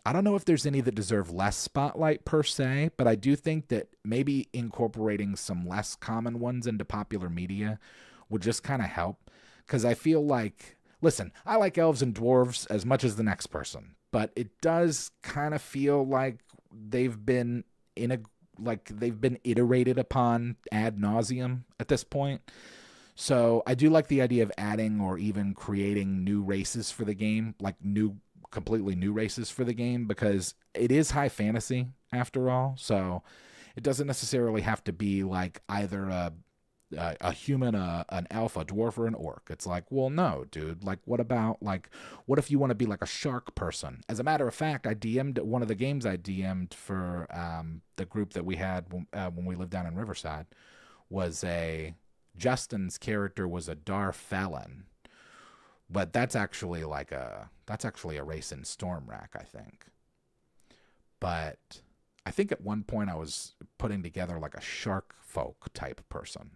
I don't know if there's any that deserve less spotlight per se, but I do think that maybe incorporating some less common ones into popular media would just kind of help. Because I feel like, listen, I like elves and dwarves as much as the next person, but it does kind of feel like they've been iterated upon ad nauseum at this point. So I do like the idea of adding or even creating new races for the game, like completely new races for the game, because it is high fantasy after all. So it doesn't necessarily have to be like either a human, an elf, a dwarf, or an orc. It's like, well, no, dude. Like, what if you want to be like a shark person? As a matter of fact, I DM'd one of the games I DM'd for the group that we had when we lived down in Riverside. Justin's character was a Darfellan. But that's actually a race in Stormwrack, I think. But I think at one point I was putting together like a shark folk type person.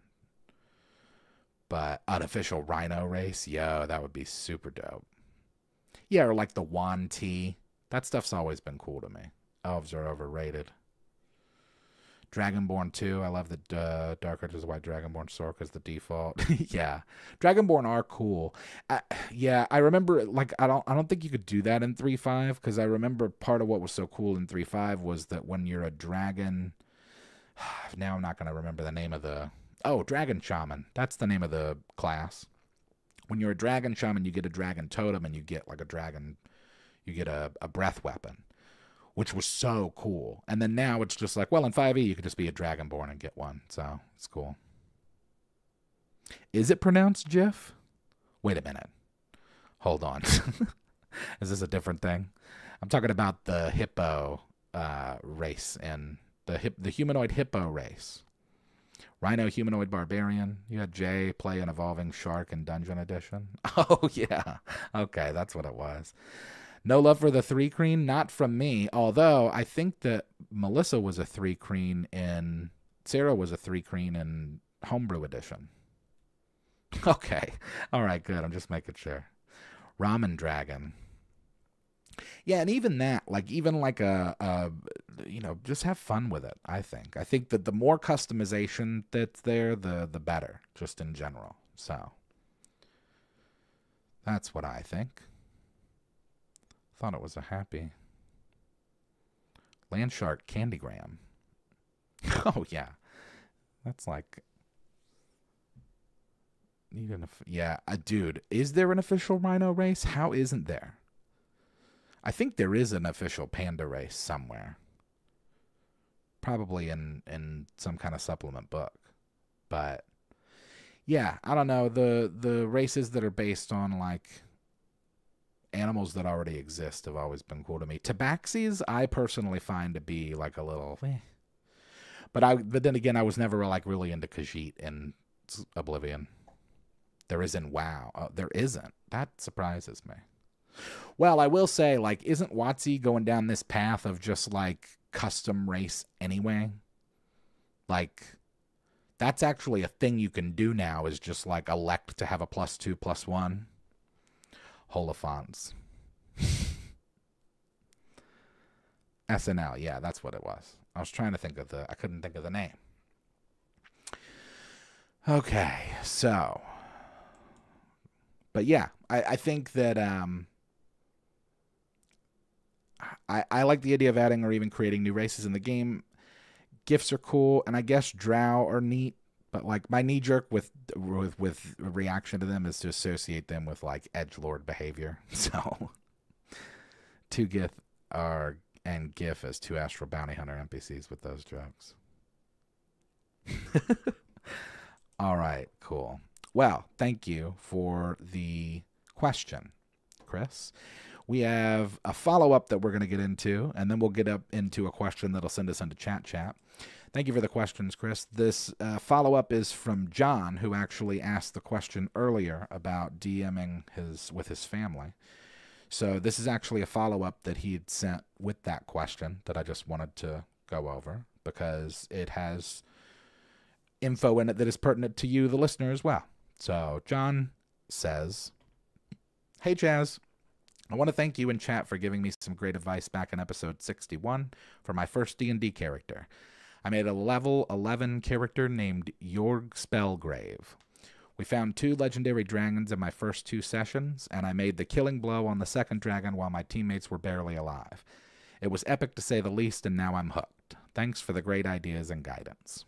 But unofficial rhino race, that would be super dope. Yeah, or like the Wan T. That stuff's always been cool to me. Elves are overrated. Dragonborn 2, I love the Dark Arches White Dragonborn Sork as the default. Yeah, Dragonborn are cool. I remember, like, I don't think you could do that in 3.5, because I remember part of what was so cool in 3.5 was that when you're a dragon, now I'm not going to remember the name of Dragon Shaman. That's the name of the class. When you're a Dragon Shaman, you get a dragon totem, and you get like you get a breath weapon, which was so cool. And then now it's just like, well, in 5e, you could just be a Dragonborn and get one. So it's cool. Is it pronounced Jiff? Wait a minute. Hold on. Is this a different thing? I'm talking about the hippo race and the humanoid hippo race. Rhino Humanoid Barbarian. You had Jay play an evolving shark in Dungeon Edition. Oh, yeah. Okay, that's what it was. No love for the 3-creen, not from me, although I think that Melissa was a 3-creen in... Sarah was a 3-creen in Homebrew Edition. Okay. All right, good. I'm just making sure. Ramen Dragon. Yeah, and even that, like, even like just have fun with it, I think. I think that the more customization that's there, the better, just in general. So, that's what I think. Thought it was a happy. Landshark Candygram. Oh, yeah. That's like... dude, is there an official rhino race? How isn't there? I think there is an official panda race somewhere. Probably in some kind of supplement book. But yeah, I don't know. The races that are based on like animals that already exist have always been cool to me. Tabaxis I personally find to be like a little But then again, I was never like really into Khajiit in Oblivion. There isn't WoW. There isn't. That surprises me. Well, I will say, like, isn't WotC going down this path of just, like, custom race anyway? Like, that's actually a thing you can do now is just, like, elect to have a +2, +1. Holophons. SNL, yeah, that's what it was. I was trying to think of I couldn't think of the name. Okay, so... But yeah, I think that... I like the idea of adding or even creating new races in the game. Gifts are cool, and I guess drow are neat. But like my knee jerk with reaction to them is to associate them with like edgelord behavior. So 2 Gith and GIF as 2 Astral Bounty Hunter NPCs with those jokes. All right, cool. Well, thank you for the question, Chris. We have a follow-up that we're going to get into, and then we'll get up into a question that'll send us into chat. Thank you for the questions, Chris. This follow-up is from John, who actually asked the question earlier about DMing with his family. So this is actually a follow-up that he had sent with that question that I just wanted to go over because it has info in it that is pertinent to you, the listener, as well. So John says, "Hey, Jazz. I want to thank you in chat for giving me some great advice back in episode 61 for my first D&D character. I made a level 11 character named Jorg Spellgrave. We found 2 legendary dragons in my first 2 sessions, and I made the killing blow on the second dragon while my teammates were barely alive. It was epic to say the least, and now I'm hooked. Thanks for the great ideas and guidance."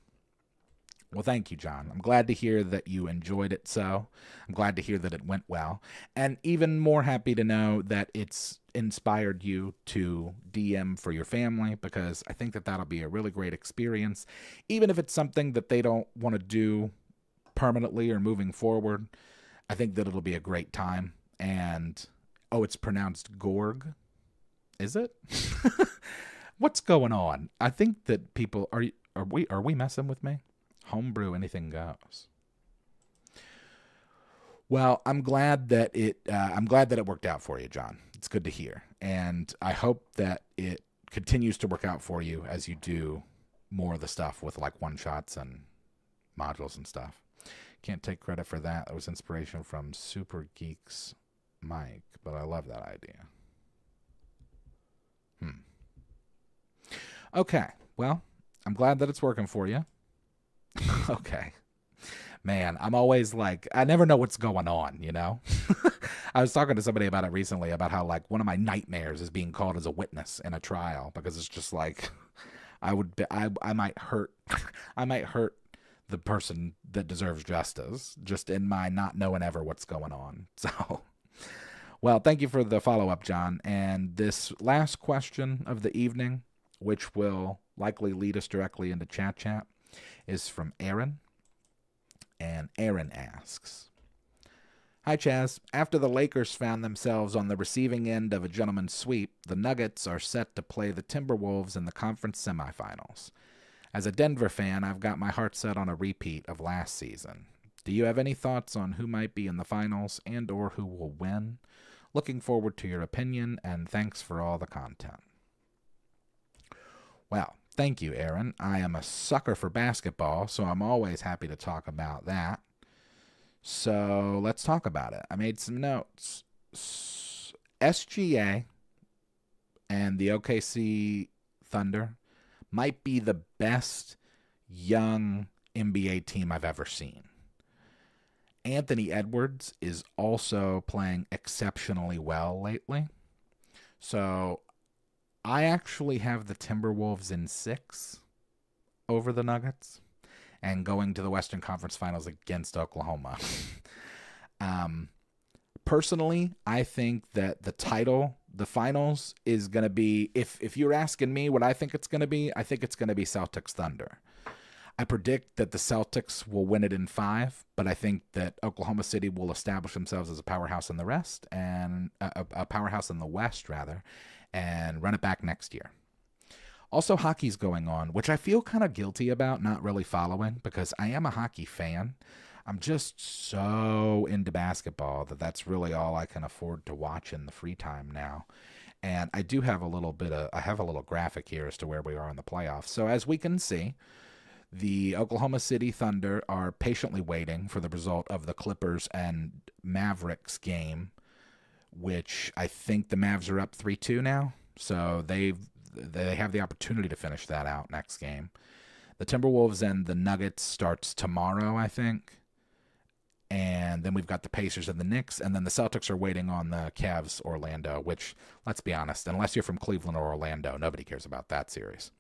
Well, thank you, John. I'm glad to hear that you enjoyed it so. I'm glad to hear that it went well. And even more happy to know that it's inspired you to DM for your family, because I think that that'll be a really great experience. Even if it's something that they don't want to do permanently or moving forward, I think that it'll be a great time. And, oh, it's pronounced Gorg? Is it? What's going on? I think that people... Are we messing with me? Homebrew, anything goes. Well, I'm glad that it worked out for you, John. It's good to hear, and I hope that it continues to work out for you as you do more of the stuff with like one-shots and modules and stuff. Can't take credit for that. It was inspiration from Super Geeks Mike, but I love that idea. Okay, well, I'm glad that it's working for you. Okay. Man, I'm always like, I never know what's going on, you know? I was talking to somebody about it recently, about how like one of my nightmares is being called as a witness in a trial, because it's just like I might hurt the person that deserves justice just in my not knowing ever what's going on. So, well, thank you for the follow-up, John. And this last question of the evening, which will likely lead us directly into chat, is from Aaron. And Aaron asks, "Hi, Chaz. After the Lakers found themselves on the receiving end of a gentleman's sweep, the Nuggets are set to play the Timberwolves in the conference semifinals. As a Denver fan, I've got my heart set on a repeat of last season. Do you have any thoughts on who might be in the finals and or who will win? Looking forward to your opinion, and thanks for all the content. Well, thank you, Aaron. I am a sucker for basketball, so I'm always happy to talk about that. So let's talk about it. I made some notes. SGA and the OKC Thunder might be the best young NBA team I've ever seen. Anthony Edwards is also playing exceptionally well lately. So I actually have the Timberwolves in 6 over the Nuggets and going to the Western Conference Finals against Oklahoma. Personally, I think that the finals is going to be, if you're asking me what I think it's going to be, I think it's going to be Celtics Thunder. I predict that the Celtics will win it in 5, but I think that Oklahoma City will establish themselves as a powerhouse in the rest and a powerhouse in the West rather, and run it back next year. Also, hockey's going on, which I feel kind of guilty about not really following because I am a hockey fan. I'm just so into basketball that's really all I can afford to watch in the free time now. And I do have I have a little graphic here as to where we are in the playoffs. So as we can see, the Oklahoma City Thunder are patiently waiting for the result of the Clippers and Mavericks game, which I think the Mavs are up 3-2 now. So they have the opportunity to finish that out next game. The Timberwolves and the Nuggets starts tomorrow, I think. And then we've got the Pacers and the Knicks, and then the Celtics are waiting on the Cavs Orlando, which, let's be honest, unless you're from Cleveland or Orlando, nobody cares about that series.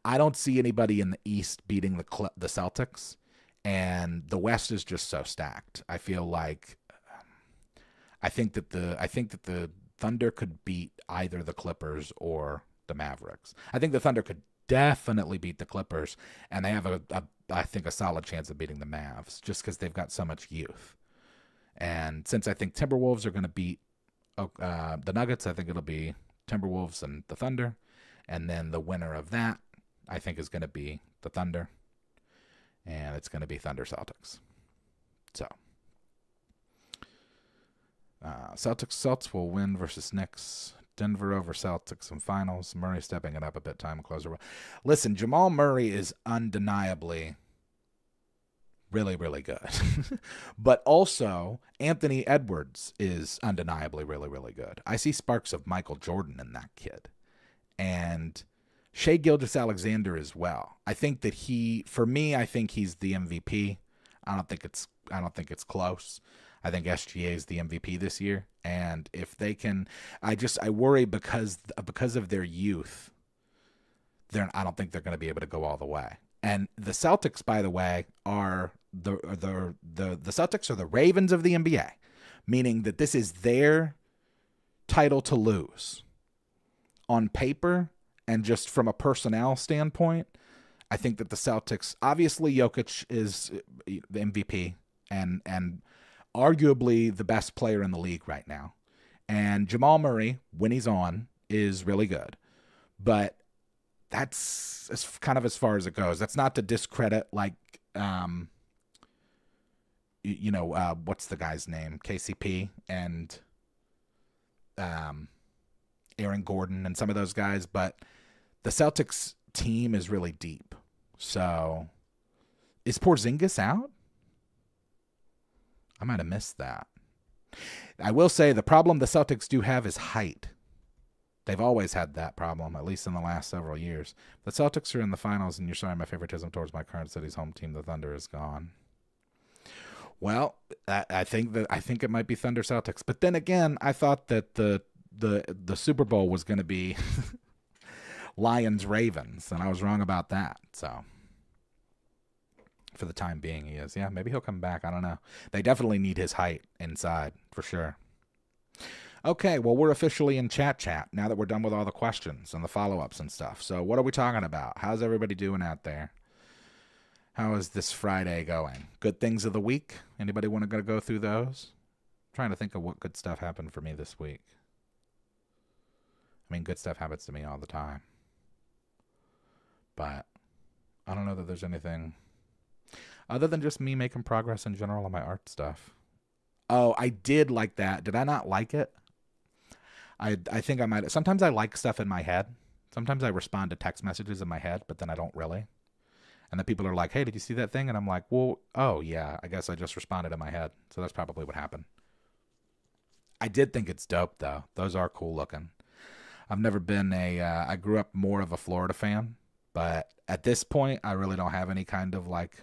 I don't see anybody in the East beating the Celtics, and the West is just so stacked. I feel like I think that the Thunder could beat either the Clippers or the Mavericks. I think the Thunder could definitely beat the Clippers, and they have I think a solid chance of beating the Mavs just because they've got so much youth. And since I think Timberwolves are going to beat the Nuggets, I think it'll be Timberwolves and the Thunder. And then the winner of that, I think, is going to be the Thunder. And it's going to be Thunder Celtics. So, Celtics will win versus Knicks. Denver over Celtics in finals. Murray stepping it up a bit. Time closer. Listen, Jamal Murray is undeniably really, really good. But also, Anthony Edwards is undeniably really, really good. I see sparks of Michael Jordan in that kid. And Shai Gilgeous-Alexander as well. I think that I think he's the MVP. I don't think it's close. I think SGA is the MVP this year, and if they can, I worry because of their youth. I don't think they're going to be able to go all the way. And the Celtics, by the way, are the Celtics are the Ravens of the NBA, meaning that this is their title to lose. On paper and just from a personnel standpoint, I think that the Celtics, obviously Jokic is the MVP and arguably the best player in the league right now. And Jamal Murray, when he's on, is really good. But that's kind of as far as it goes. That's not to discredit, like, what's the guy's name? KCP and Aaron Gordon and some of those guys. But the Celtics team is really deep. So is Porzingis out? I might have missed that. I will say the problem the Celtics do have is height. They've always had that problem, at least in the last several years. The Celtics are in the finals, and you're sorry my favoritism towards my current city's home team, the Thunder, is gone. Well, I think it might be Thunder Celtics. But then again, I thought that the Super Bowl was going to be Lions Ravens, and I was wrong about that. So for the time being, he is. Yeah, maybe he'll come back. I don't know. They definitely need his height inside for sure. Okay, well, we're officially in chat now that we're done with all the questions and the follow-ups and stuff. So what are we talking about? How's everybody doing out there? How is this Friday going? Good things of the week? Anybody want to go through those? I'm trying to think of what good stuff happened for me this week. I mean, good stuff happens to me all the time. But I don't know that there's anything other than just me making progress in general on my art stuff. Oh, I did like that. Did I not like it? I think I might. Sometimes I like stuff in my head. Sometimes I respond to text messages in my head, but then I don't really. And then people are like, hey, did you see that thing? And I'm like, well, oh, yeah, I guess I just responded in my head. So that's probably what happened. I did think it's dope, though. Those are cool looking. I've never been I grew up more of a Florida fan. But at this point, I really don't have any kind of like,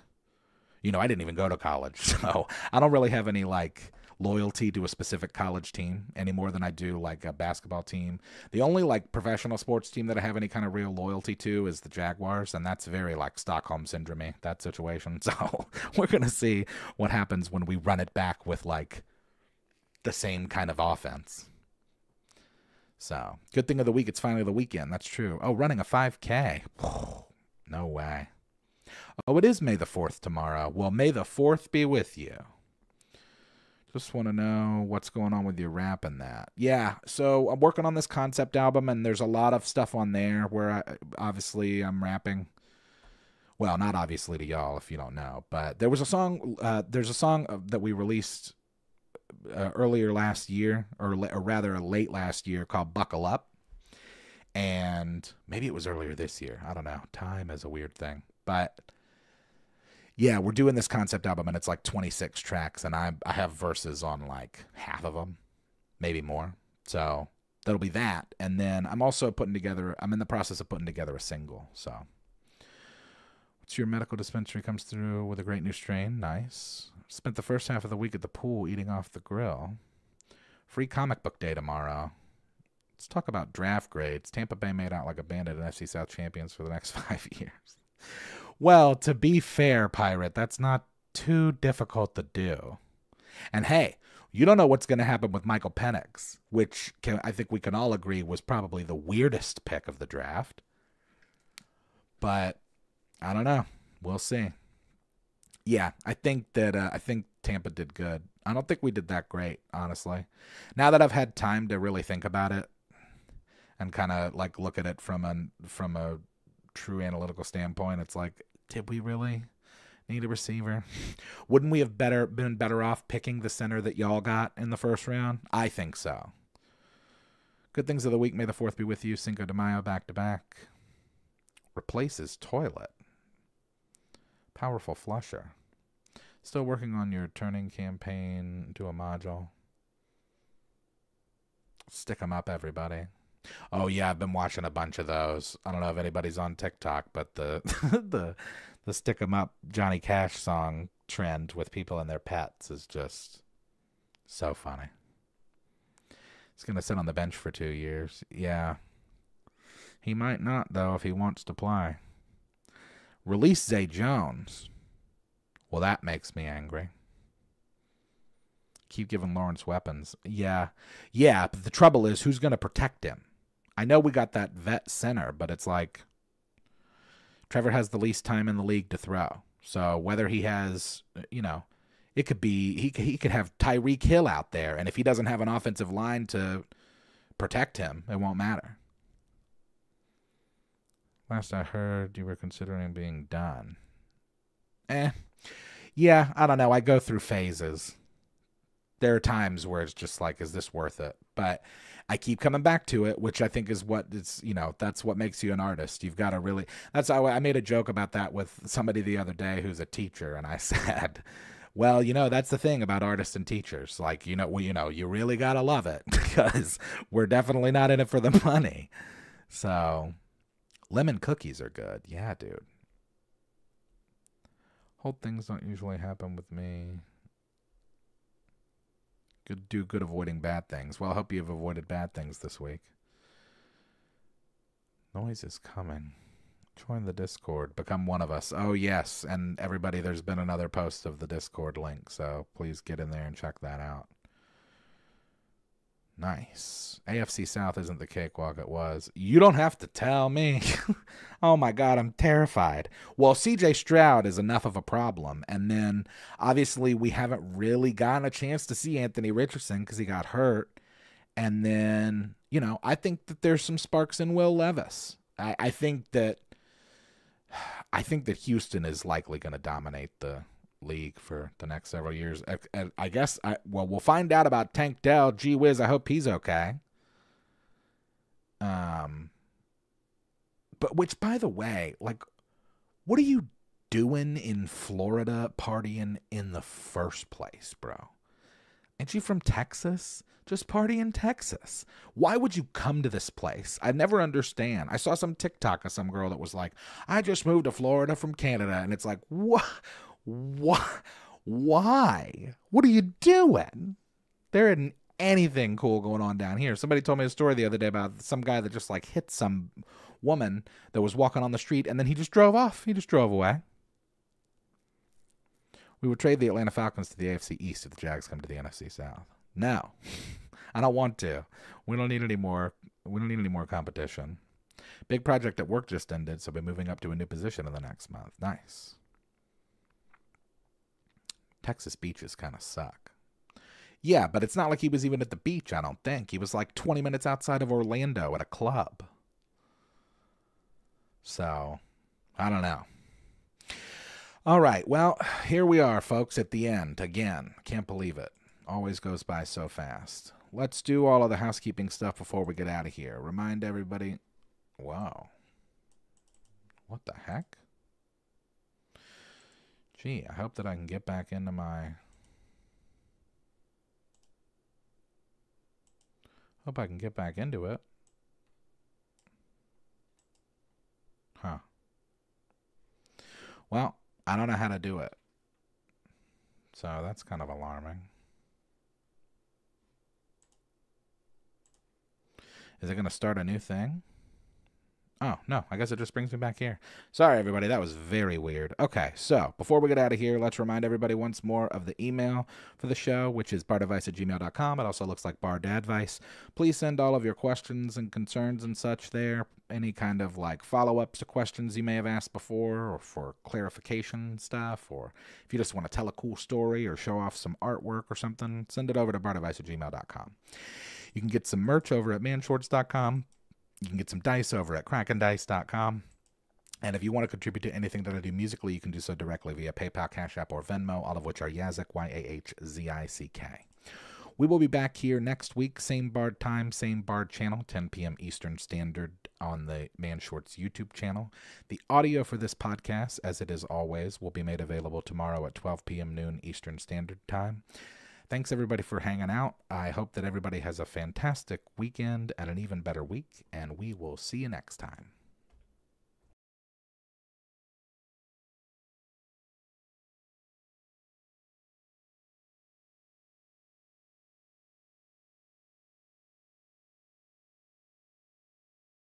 I didn't even go to college. So I don't really have any like loyalty to a specific college team any more than I do like a basketball team. The only like professional sports team that I have any kind of real loyalty to is the Jaguars, and that's very like Stockholm syndrome, that situation. So we're going to see what happens when we run it back with like the same kind of offense. So good thing of the week, it's finally the weekend. That's true. Oh, running a 5K. No way. Oh, it is May the 4th tomorrow. Well, May the 4th be with you. Just want to know what's going on with your rap and that. Yeah, so I'm working on this concept album, and there's a lot of stuff on there where obviously I'm rapping. Well, not obviously to y'all if you don't know, but there was a song. There's a song that we released earlier last year, or rather late last year, called "Buckle Up," and maybe it was earlier this year. I don't know. Time is a weird thing, but. Yeah, we're doing this concept album, and it's like 26 tracks, and I have verses on like half of them, maybe more. So that'll be that. And then I'm in the process of putting together a single. So what's your medical dispensary comes through with a great new strain. Nice. Spent the first half of the week at the pool eating off the grill. Free comic book day tomorrow. Let's talk about draft grades. Tampa Bay made out like a bandit and FC South champions for the next 5 years. Well, to be fair, Pirate, that's not too difficult to do. And hey, you don't know what's going to happen with Michael Penix, which I think we can all agree was probably the weirdest pick of the draft. But I don't know. We'll see. Yeah, I think Tampa did good. I don't think we did that great, honestly. Now that I've had time to really think about it and kind of like look at it from a true analytical standpoint, it's like, did we really need a receiver? Wouldn't we have been better off picking the center that y'all got in the first round? I think so. Good things of the week. May the 4th be with you. Cinco de Mayo back-to-back. Replaces toilet. Powerful flusher. Still working on your turning campaign to a module. Stick 'em up, everybody. Oh yeah, I've been watching a bunch of those. I don't know if anybody's on TikTok, but the the stick 'em up Johnny Cash song trend with people and their pets is just so funny. He's gonna sit on the bench for 2 years. Yeah. He might not though if he wants to play. Release Zay Jones. Well, that makes me angry. Keep giving Lawrence weapons. Yeah, but the trouble is, who's going to protect him? I know we got that vet center, but it's like Trevor has the least time in the league to throw. So whether he has, it could be he could have Tyreek Hill out there, and if he doesn't have an offensive line to protect him, it won't matter. Last I heard, you were considering being done. Yeah, I don't know. I go through phases. There are times where it's just like, is this worth it? But I keep coming back to it, which I think is what it's, that's what makes you an artist. You've got to really, that's how I made a joke about that with somebody the other day who's a teacher. And I said, well, that's the thing about artists and teachers. Like, you really got to love it because we're definitely not in it for the money. So lemon cookies are good. Yeah, dude. Whole things don't usually happen with me. Do good avoiding bad things. Well, I hope you've avoided bad things this week. Noise is coming. Join the Discord. Become one of us. Oh, yes. And everybody, there's been another post of the Discord link, so please get in there and check that out. Nice. AFC South isn't the cakewalk it was. You don't have to tell me. Oh my God, I'm terrified. Well, CJ Stroud is enough of a problem. And then obviously we haven't really gotten a chance to see Anthony Richardson because he got hurt. And then, I think that there's some sparks in Will Levis. I think that I think that Houston is likely going to dominate the league for the next several years. I guess, we'll find out about Tank Dell. Gee whiz, I hope he's okay. But which, by the way, like, what are you doing in Florida partying in the first place, bro? Ain't you from Texas? Just party in Texas. Why would you come to this place? I never understand. I saw some TikTok of some girl that was like, I just moved to Florida from Canada. And it's like, what? Why? What are you doing? There isn't anything cool going on down here. Somebody told me a story the other day about some guy that just like hit some woman that was walking on the street, and then he just drove off. He just drove away. We would trade the Atlanta Falcons to the AFC East if the Jags come to the NFC South. No, I don't want to. We don't need any more. We don't need any more competition. Big project at work just ended, so we'll be moving up to a new position in the next month. Nice. Texas beaches kind of suck. Yeah, but it's not like he was even at the beach, I don't think. He was like 20 minutes outside of Orlando at a club. So, I don't know. All right, well, here we are, folks, at the end. Again, can't believe it. Always goes by so fast. Let's do all of the housekeeping stuff before we get out of here. Remind everybody... Wow. What the heck? Gee, I hope that I can get back into my... Hope I can get back into it. Huh. Well, I don't know how to do it. So that's kind of alarming. Is it going to start a new thing? Oh, no, I guess it just brings me back here. Sorry, everybody, that was very weird. Okay, so before we get out of here, let's remind everybody once more of the email for the show, which is bardadvice@gmail.com. It also looks like bardadvice. Please send all of your questions and concerns and such there. Any kind of like follow-ups to questions you may have asked before, or for clarification stuff, or if you just want to tell a cool story or show off some artwork or something, send it over to bardadvice@gmail.com. You can get some merch over at manshorts.com. You can get some dice over at krakendice.com. And if you want to contribute to anything that I do musically, you can do so directly via PayPal, Cash App, or Venmo, all of which are Yazik, Y-A-H-Z-I-C-K. We will be back here next week, same Bard time, same Bard channel, 10 p.m. Eastern Standard on the Man Shorts YouTube channel. The audio for this podcast, as it is always, will be made available tomorrow at 12 p.m. noon Eastern Standard Time. Thanks, everybody, for hanging out. I hope that everybody has a fantastic weekend and an even better week, and we will see you next time.